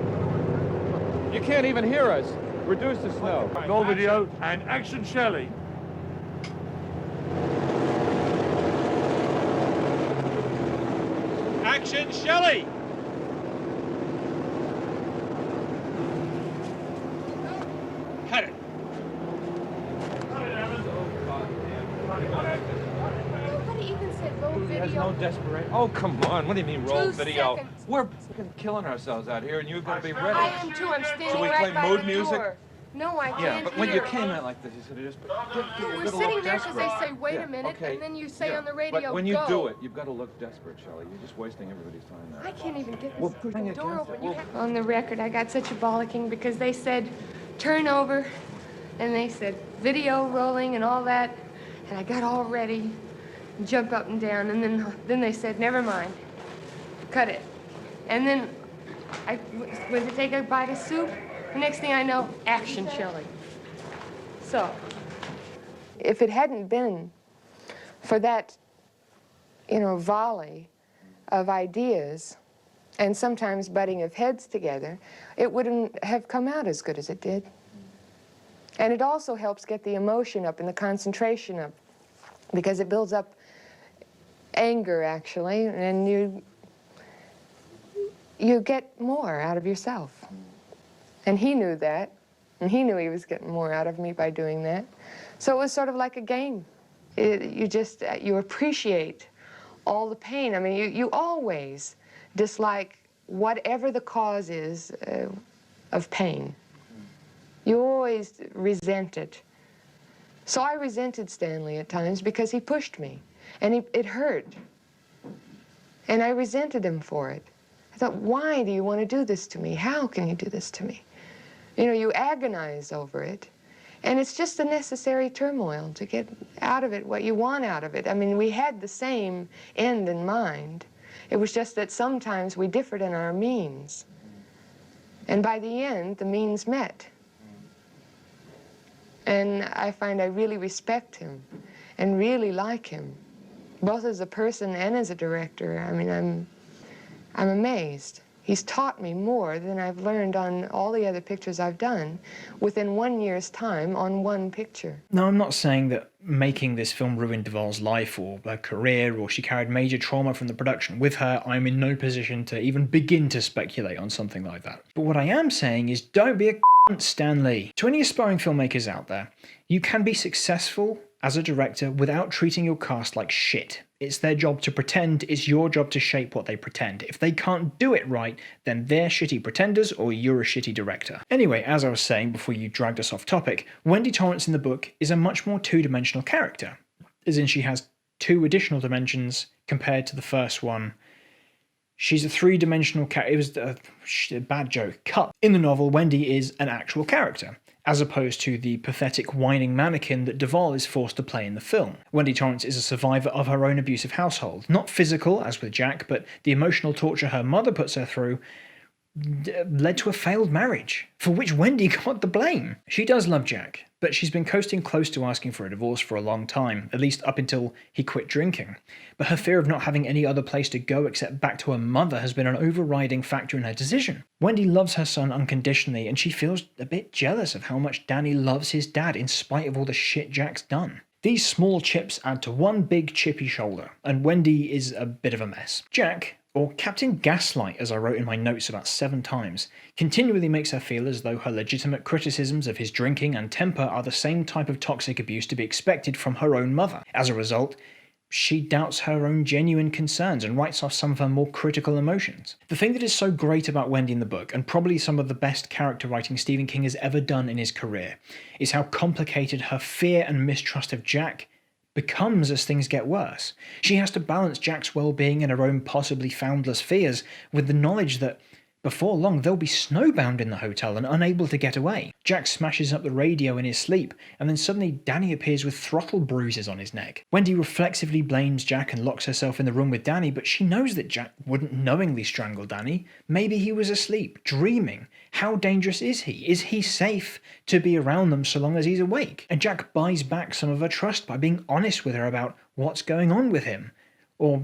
You can't even hear us. Reduce the snow. Roll video and action, Shelley. Action, Shelley! Cut it. Nobody even said roll There's video. no desperation. Oh, come on. What do you mean roll 2 video? seconds. We're fucking killing ourselves out here, and you've got to be ready. I am too. I'm standing Should we right play by mood the music? door. No, I can't Yeah, but when hear. you came out like this, you should have just... We're sitting there because they say, wait a minute, okay. and then you say Yeah, on the radio, but when you go. do it, you've got to look desperate, Shelley. You're just wasting everybody's time there. I can't even get Well, this bring it door against open. it. On the record, I got such a bollocking because they said, turn over, and they said video rolling and all that, and I got all ready, and jumped up and down, and then they said, never mind, cut it. And then I went to take a bite of soup. The next thing I know, action Shelley. So, if it hadn't been for that, volley of ideas and sometimes butting of heads together, it wouldn't have come out as good as it did. And it also helps get the emotion up and the concentration up, because it builds up anger, actually, and you get more out of yourself. And he knew that, and he knew he was getting more out of me by doing that. So it was sort of like a game. You appreciate all the pain. I mean, you always dislike whatever the cause is of pain. You always resent it. So I resented Stanley at times because he pushed me, and it hurt. And I resented him for it. I thought, why do you want to do this to me? How can you do this to me? You agonize over it, and it's just a necessary turmoil to get out of it what you want out of it. I mean, we had the same end in mind. It was just that sometimes we differed in our means. And by the end, the means met. And I find I really respect him and really like him, both as a person and as a director. I mean, I'm amazed. He's taught me more than I've learned on all the other pictures I've done within 1 year's time on one picture. No, I'm not saying that making this film ruined Duvall's life or her career, or she carried major trauma from the production with her. I'm in no position to even begin to speculate on something like that. But what I am saying is, don't be a Stan Lee. To any aspiring filmmakers out there, you can be successful as a director without treating your cast like shit. It's their job to pretend, it's your job to shape what they pretend. If they can't do it right, then they're shitty pretenders or you're a shitty director. Anyway, as I was saying before you dragged us off topic, Wendy Torrance in the book is a much more two-dimensional character, as in she has 2 additional dimensions compared to the first one. She's a 3-dimensional character. It was a bad joke. Cut. In the novel, Wendy is an actual character, as opposed to the pathetic whining mannequin that Duvall is forced to play in the film. Wendy Torrance is a survivor of her own abusive household. Not physical, as with Jack, but the emotional torture her mother puts her through led to a failed marriage, for which Wendy got the blame. She does love Jack, but she's been coasting close to asking for a divorce for a long time, at least up until he quit drinking. But her fear of not having any other place to go except back to her mother has been an overriding factor in her decision. Wendy loves her son unconditionally, and she feels a bit jealous of how much Danny loves his dad in spite of all the shit Jack's done. These small chips add to one big chippy shoulder, and Wendy is a bit of a mess. Jack, or Captain Gaslight as I wrote in my notes about 7 times, continually makes her feel as though her legitimate criticisms of his drinking and temper are the same type of toxic abuse to be expected from her own mother. As a result, she doubts her own genuine concerns and writes off some of her more critical emotions. The thing that is so great about Wendy in the book, and probably some of the best character writing Stephen King has ever done in his career, is how complicated her fear and mistrust of Jack becomes as things get worse. She has to balance Jack's well-being and her own possibly foundless fears with the knowledge that before long they'll be snowbound in the hotel and unable to get away. Jack smashes up the radio in his sleep, and then suddenly Danny appears with throttle bruises on his neck. Wendy reflexively blames Jack and locks herself in the room with Danny, but she knows that Jack wouldn't knowingly strangle Danny. Maybe he was asleep, dreaming. How dangerous is he? Is he safe to be around them so long as he's awake? And Jack buys back some of her trust by being honest with her about what's going on with him. Or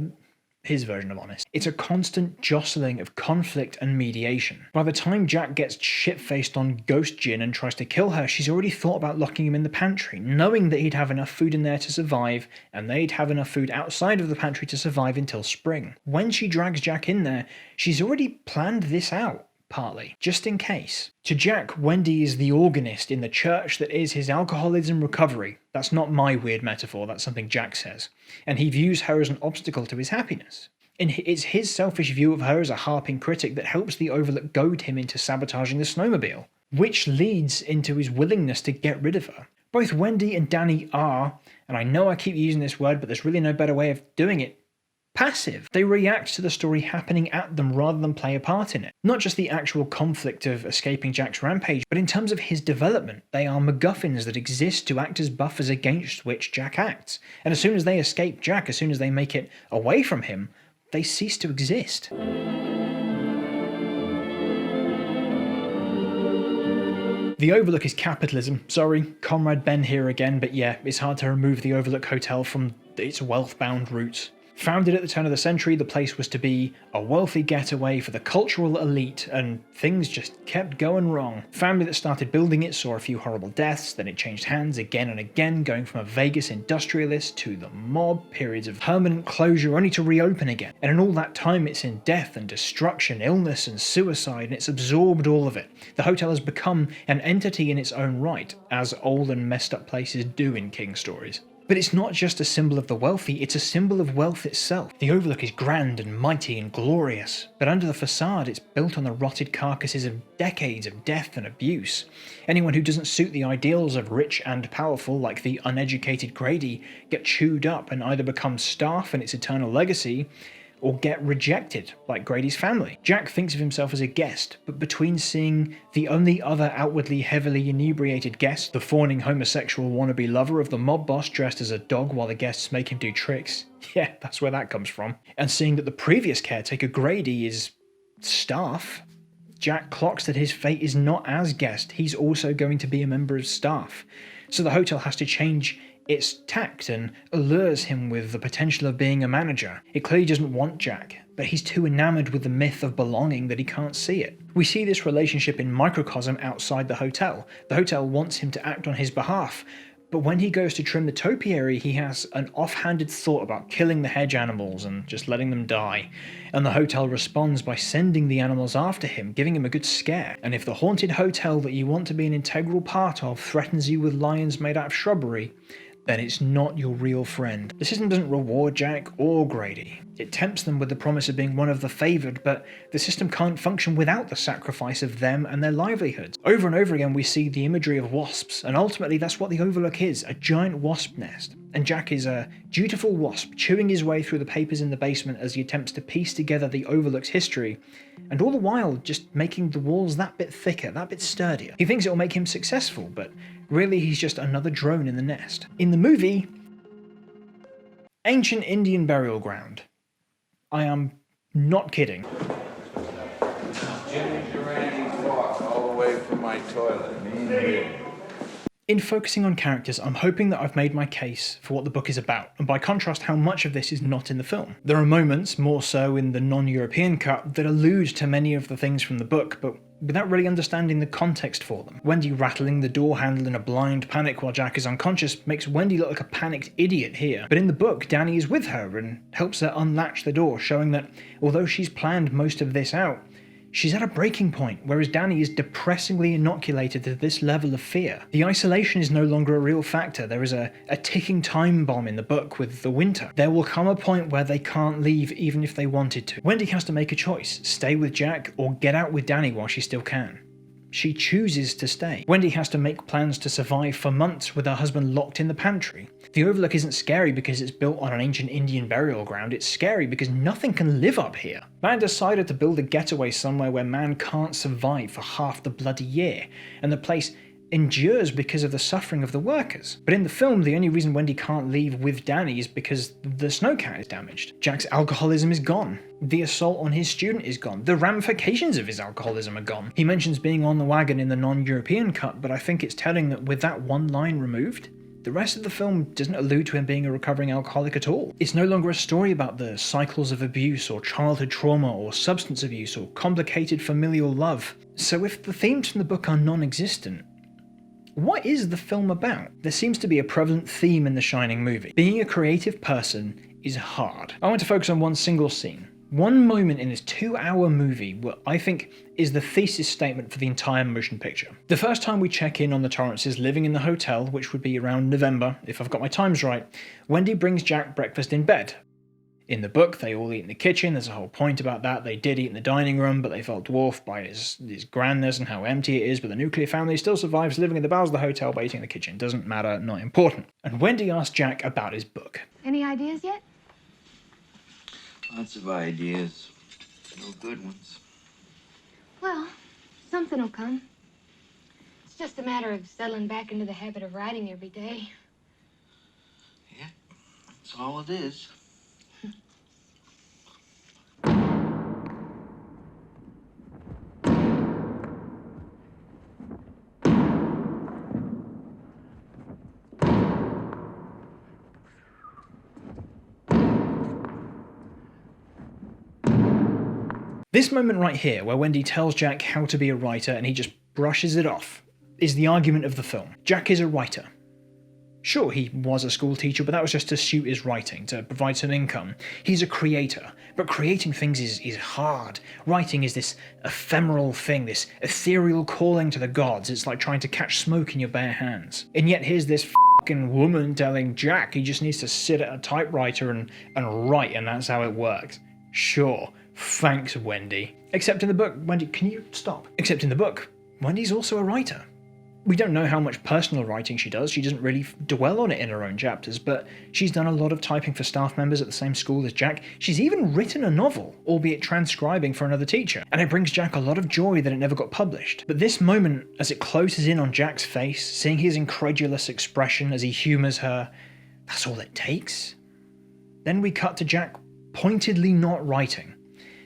his version of honest. It's a constant jostling of conflict and mediation. By the time Jack gets shit-faced on ghost gin and tries to kill her, she's already thought about locking him in the pantry, knowing that he'd have enough food in there to survive, and they'd have enough food outside of the pantry to survive until spring. When she drags Jack in there, she's already planned this out, partly, just in case. To Jack, Wendy is the organist in the church that is his alcoholism recovery. That's not my weird metaphor, that's something Jack says. And he views her as an obstacle to his happiness. And it's his selfish view of her as a harping critic that helps the Overlook goad him into sabotaging the snowmobile, which leads into his willingness to get rid of her. Both Wendy and Danny are, and I know I keep using this word, but there's really no better way of doing it, passive. They react to the story happening at them rather than play a part in it. Not just the actual conflict of escaping Jack's rampage, but in terms of his development, they are MacGuffins that exist to act as buffers against which Jack acts. And as soon as they escape Jack, as soon as they make it away from him, they cease to exist. The Overlook is capitalism. Sorry, Comrade Ben here again, but yeah, it's hard to remove the Overlook Hotel from its wealth-bound roots. Founded at the turn of the century, the place was to be a wealthy getaway for the cultural elite, and things just kept going wrong. Family that started building it saw a few horrible deaths, then it changed hands again and again, going from a Vegas industrialist to the mob, periods of permanent closure only to reopen again. And in all that time it's in death and destruction, illness and suicide, and it's absorbed all of it. The hotel has become an entity in its own right, as old and messed up places do in King stories. But it's not just a symbol of the wealthy, it's a symbol of wealth itself. The Overlook is grand and mighty and glorious, but under the facade it's built on the rotted carcasses of decades of death and abuse. Anyone who doesn't suit the ideals of rich and powerful, like the uneducated Grady, get chewed up and either become staff in its eternal legacy, or get rejected, like Grady's family. Jack thinks of himself as a guest, but between seeing the only other outwardly heavily inebriated guest, the fawning homosexual wannabe lover of the mob boss dressed as a dog while the guests make him do tricks, yeah, that's where that comes from, and seeing that the previous caretaker Grady is staff, Jack clocks that his fate is not as guest, he's also going to be a member of staff. So the hotel has to change its tact and allures him with the potential of being a manager. It clearly doesn't want Jack, but he's too enamored with the myth of belonging that he can't see it. We see this relationship in microcosm outside the hotel. The hotel wants him to act on his behalf, but when he goes to trim the topiary, he has an offhanded thought about killing the hedge animals and just letting them die. And the hotel responds by sending the animals after him, giving him a good scare. And if the haunted hotel that you want to be an integral part of threatens you with lions made out of shrubbery, then it's not your real friend. The system doesn't reward Jack or Grady. It tempts them with the promise of being one of the favoured, but the system can't function without the sacrifice of them and their livelihoods. Over and over again we see the imagery of wasps, and ultimately that's what the Overlook is, a giant wasp nest. And Jack is a dutiful wasp, chewing his way through the papers in the basement as he attempts to piece together the Overlook's history, and all the while just making the walls that bit thicker, that bit sturdier. He thinks it'll make him successful, but really he's just another drone in the nest. In the movie, Ancient Indian Burial Ground. I am not kidding. Jimmy Durante walk all the way from my toilet. In focusing on characters, I'm hoping that I've made my case for what the book is about, and by contrast how much of this is not in the film. There are moments, more so in the non-European cut, that allude to many of the things from the book, but without really understanding the context for them. Wendy rattling the door handle in a blind panic while Jack is unconscious makes Wendy look like a panicked idiot here. But in the book, Danny is with her and helps her unlatch the door, showing that although she's planned most of this out, she's at a breaking point, whereas Danny is depressingly inoculated to this level of fear. The isolation is no longer a real factor. There is a ticking time bomb in the book with the winter. There will come a point where they can't leave even if they wanted to. Wendy has to make a choice, stay with Jack or get out with Danny while she still can. She chooses to stay. Wendy has to make plans to survive for months with her husband locked in the pantry. The Overlook isn't scary because it's built on an ancient Indian burial ground, it's scary because nothing can live up here. Man decided to build a getaway somewhere where man can't survive for half the bloody year, and the place endures because of the suffering of the workers. But in the film, the only reason Wendy can't leave with Danny is because the snowcat is damaged. Jack's alcoholism is gone. The assault on his student is gone. The ramifications of his alcoholism are gone. He mentions being on the wagon in the non-European cut, but I think it's telling that with that one line removed, the rest of the film doesn't allude to him being a recovering alcoholic at all. It's no longer a story about the cycles of abuse or childhood trauma or substance abuse or complicated familial love. So if the themes from the book are non-existent, what is the film about? There seems to be a prevalent theme in the Shining movie. Being a creative person is hard. I want to focus on one single scene. One moment in this 2-hour movie what I think is the thesis statement for the entire motion picture. The first time we check in on the Torrances living in the hotel, which would be around November, if I've got my times right, Wendy brings Jack breakfast in bed. In the book, they all eat in the kitchen. There's a whole point about that. They did eat in the dining room, but they felt dwarfed by his grandness and how empty it is, but the nuclear family still survives living in the bowels of the hotel by eating in the kitchen. Doesn't matter, not important. And Wendy asked Jack about his book. Any ideas yet? Lots of ideas. No good ones. Well, something will come. It's just a matter of settling back into the habit of writing every day. That's all it is. This moment right here, where Wendy tells Jack how to be a writer and he just brushes it off, is the argument of the film. Jack is a writer. Sure, he was a school teacher, but that was just to suit his writing, to provide some income. He's a creator, but creating things is hard. Writing is this ephemeral thing, this ethereal calling to the gods. It's like trying to catch smoke in your bare hands. And yet here's this fucking woman telling Jack he just needs to sit at a typewriter and write, and that's how it works. Sure. Thanks, Wendy. Except in the book, Wendy, can you stop? Except in the book, Wendy's also a writer. We don't know how much personal writing she does. She doesn't really dwell on it in her own chapters, but she's done a lot of typing for staff members at the same school as Jack. She's even written a novel, albeit transcribing for another teacher, and it brings Jack a lot of joy that it never got published. But this moment, as it closes in on Jack's face, seeing his incredulous expression as he humours her, that's all it takes. Then we cut to Jack pointedly not writing.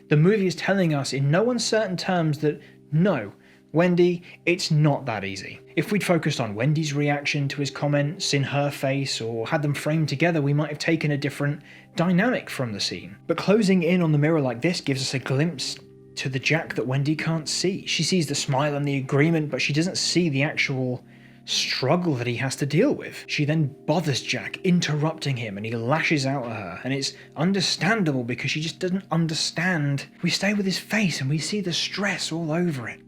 The movie is telling us in no uncertain terms that, no, Wendy, it's not that easy. If we'd focused on Wendy's reaction to his comments in her face, or had them framed together, we might have taken a different dynamic from the scene. But closing in on the mirror like this gives us a glimpse to the Jack that Wendy can't see. She sees the smile and the agreement, but she doesn't see the actual struggle that he has to deal with. She then bothers Jack, interrupting him, and he lashes out at her, and it's understandable because she just doesn't understand. We stay with his face and we see the stress all over it.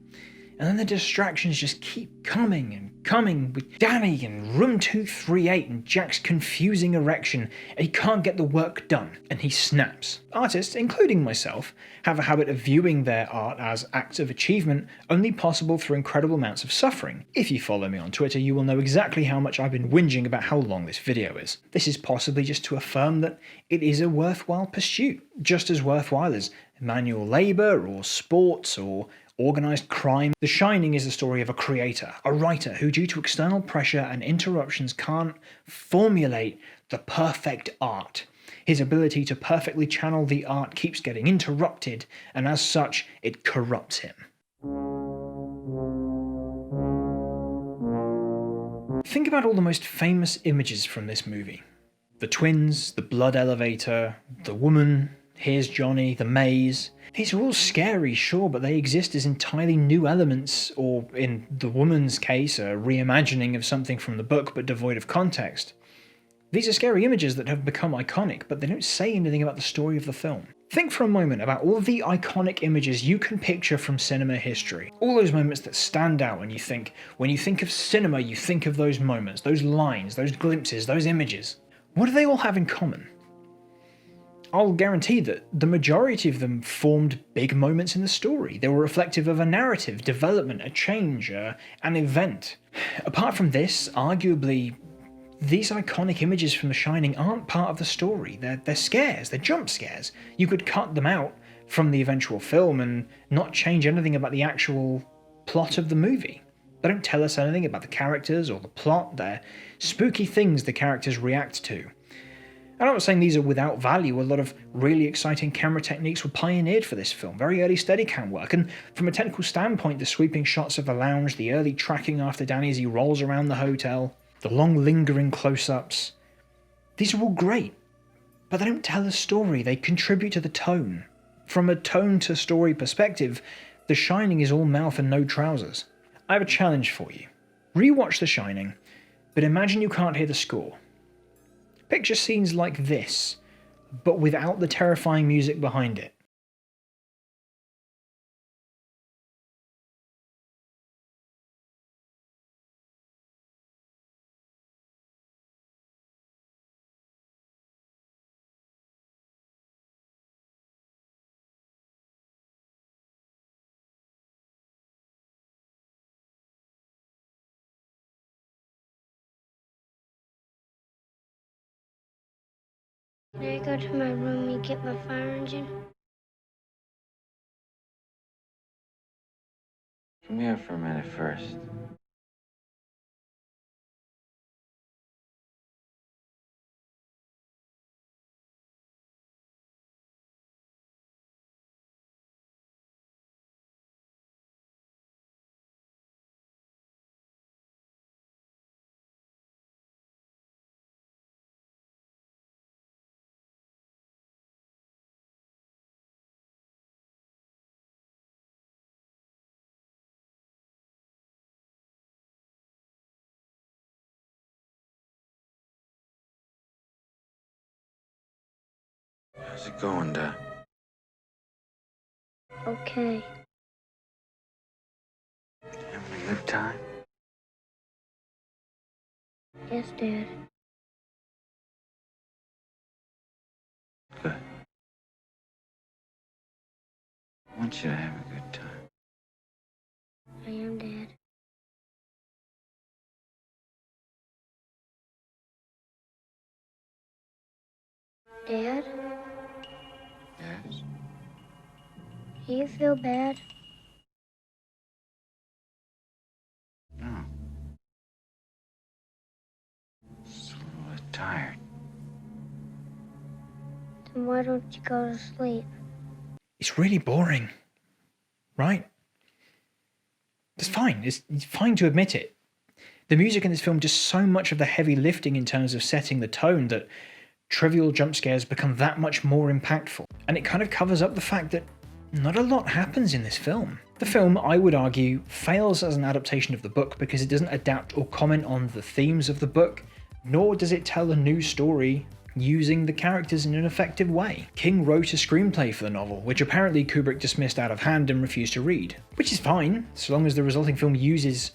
And then the distractions just keep coming and coming with Danny and room 238 and Jack's confusing erection, and he can't get the work done, and he snaps. Artists, including myself, have a habit of viewing their art as acts of achievement only possible through incredible amounts of suffering. If you follow me on Twitter, you will know exactly how much I've been whinging about how long this video is. This is possibly just to affirm that it is a worthwhile pursuit, just as worthwhile as manual labour or sports or organised crime. The Shining is the story of a creator, a writer who, due to external pressure and interruptions, can't formulate the perfect art. His ability to perfectly channel the art keeps getting interrupted, and as such, it corrupts him. Think about all the most famous images from this movie. The twins, the blood elevator, the woman, here's Johnny, the maze. These are all scary, sure, but they exist as entirely new elements, or in the woman's case, a reimagining of something from the book but devoid of context. These are scary images that have become iconic, but they don't say anything about the story of the film. Think for a moment about all the iconic images you can picture from cinema history. All those moments that stand out when you think of cinema, you think of those moments, those lines, those glimpses, those images. What do they all have in common? I'll guarantee that the majority of them formed big moments in the story. They were reflective of a narrative, development, a change, an event. Apart from this, arguably, these iconic images from The Shining aren't part of the story. They're scares, they're jump scares. You could cut them out from the eventual film and not change anything about the actual plot of the movie. They don't tell us anything about the characters or the plot. They're spooky things the characters react to. I'm not saying these are without value. A lot of really exciting camera techniques were pioneered for this film, very early Steadicam work, and from a technical standpoint, the sweeping shots of the lounge, the early tracking after Danny as he rolls around the hotel, the long lingering close-ups, these are all great, but they don't tell a story, they contribute to the tone. From a tone to story perspective, The Shining is all mouth and no trousers. I have a challenge for you. Rewatch The Shining, but imagine you can't hear the score. Picture scenes like this, but without the terrifying music behind it. Can I go to my room and get my fire engine? Come here for a minute first. How's it going, Dad? Okay. Having a good time? Yes, Dad. Good. I want you to have a good time. I am, Dad. Dad, Yes? do you feel bad? No. Just a little bit tired. Then why don't you go to sleep? It's really boring, right? It's fine. It's fine to admit it. The music in this film does so much of the heavy lifting in terms of setting the tone that trivial jump scares become that much more impactful. And it kind of covers up the fact that not a lot happens in this film. The film, I would argue, fails as an adaptation of the book because it doesn't adapt or comment on the themes of the book, nor does it tell a new story using the characters in an effective way. King wrote a screenplay for the novel, which apparently Kubrick dismissed out of hand and refused to read, which is fine, so long as the resulting film uses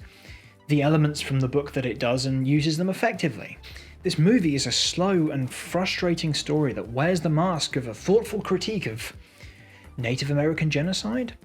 the elements from the book that it does and uses them effectively. This movie is a slow and frustrating story that wears the mask of a thoughtful critique of Native American genocide,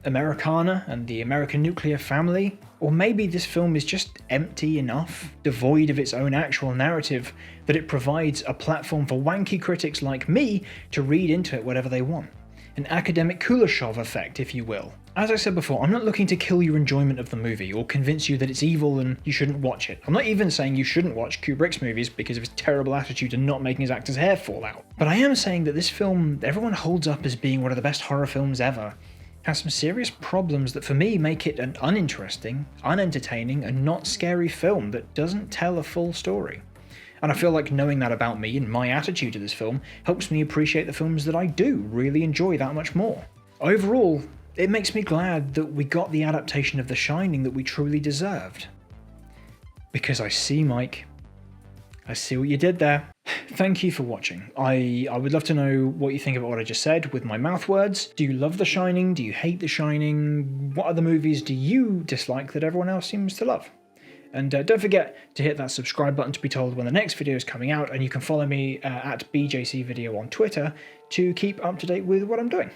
Americana and the American nuclear family, or maybe this film is just empty enough, devoid of its own actual narrative, that it provides a platform for wanky critics like me to read into it whatever they want. An academic Kuleshov effect, if you will. As I said before, I'm not looking to kill your enjoyment of the movie or convince you that it's evil and you shouldn't watch it. I'm not even saying you shouldn't watch Kubrick's movies because of his terrible attitude and not making his actors' hair fall out. But I am saying that this film everyone holds up as being one of the best horror films ever has some serious problems that for me make it an uninteresting, unentertaining, and not scary film that doesn't tell a full story. And I feel like knowing that about me and my attitude to this film helps me appreciate the films that I do really enjoy that much more. Overall, it makes me glad that we got the adaptation of The Shining that we truly deserved. Because I see, Mike, I see what you did there. Thank you for watching. I would love to know what you think about what I just said with my mouth words. Do you love The Shining? Do you hate The Shining? What other movies do you dislike that everyone else seems to love? And don't forget to hit that subscribe button to be told when the next video is coming out, and you can follow me at BJCVideo on Twitter to keep up to date with what I'm doing.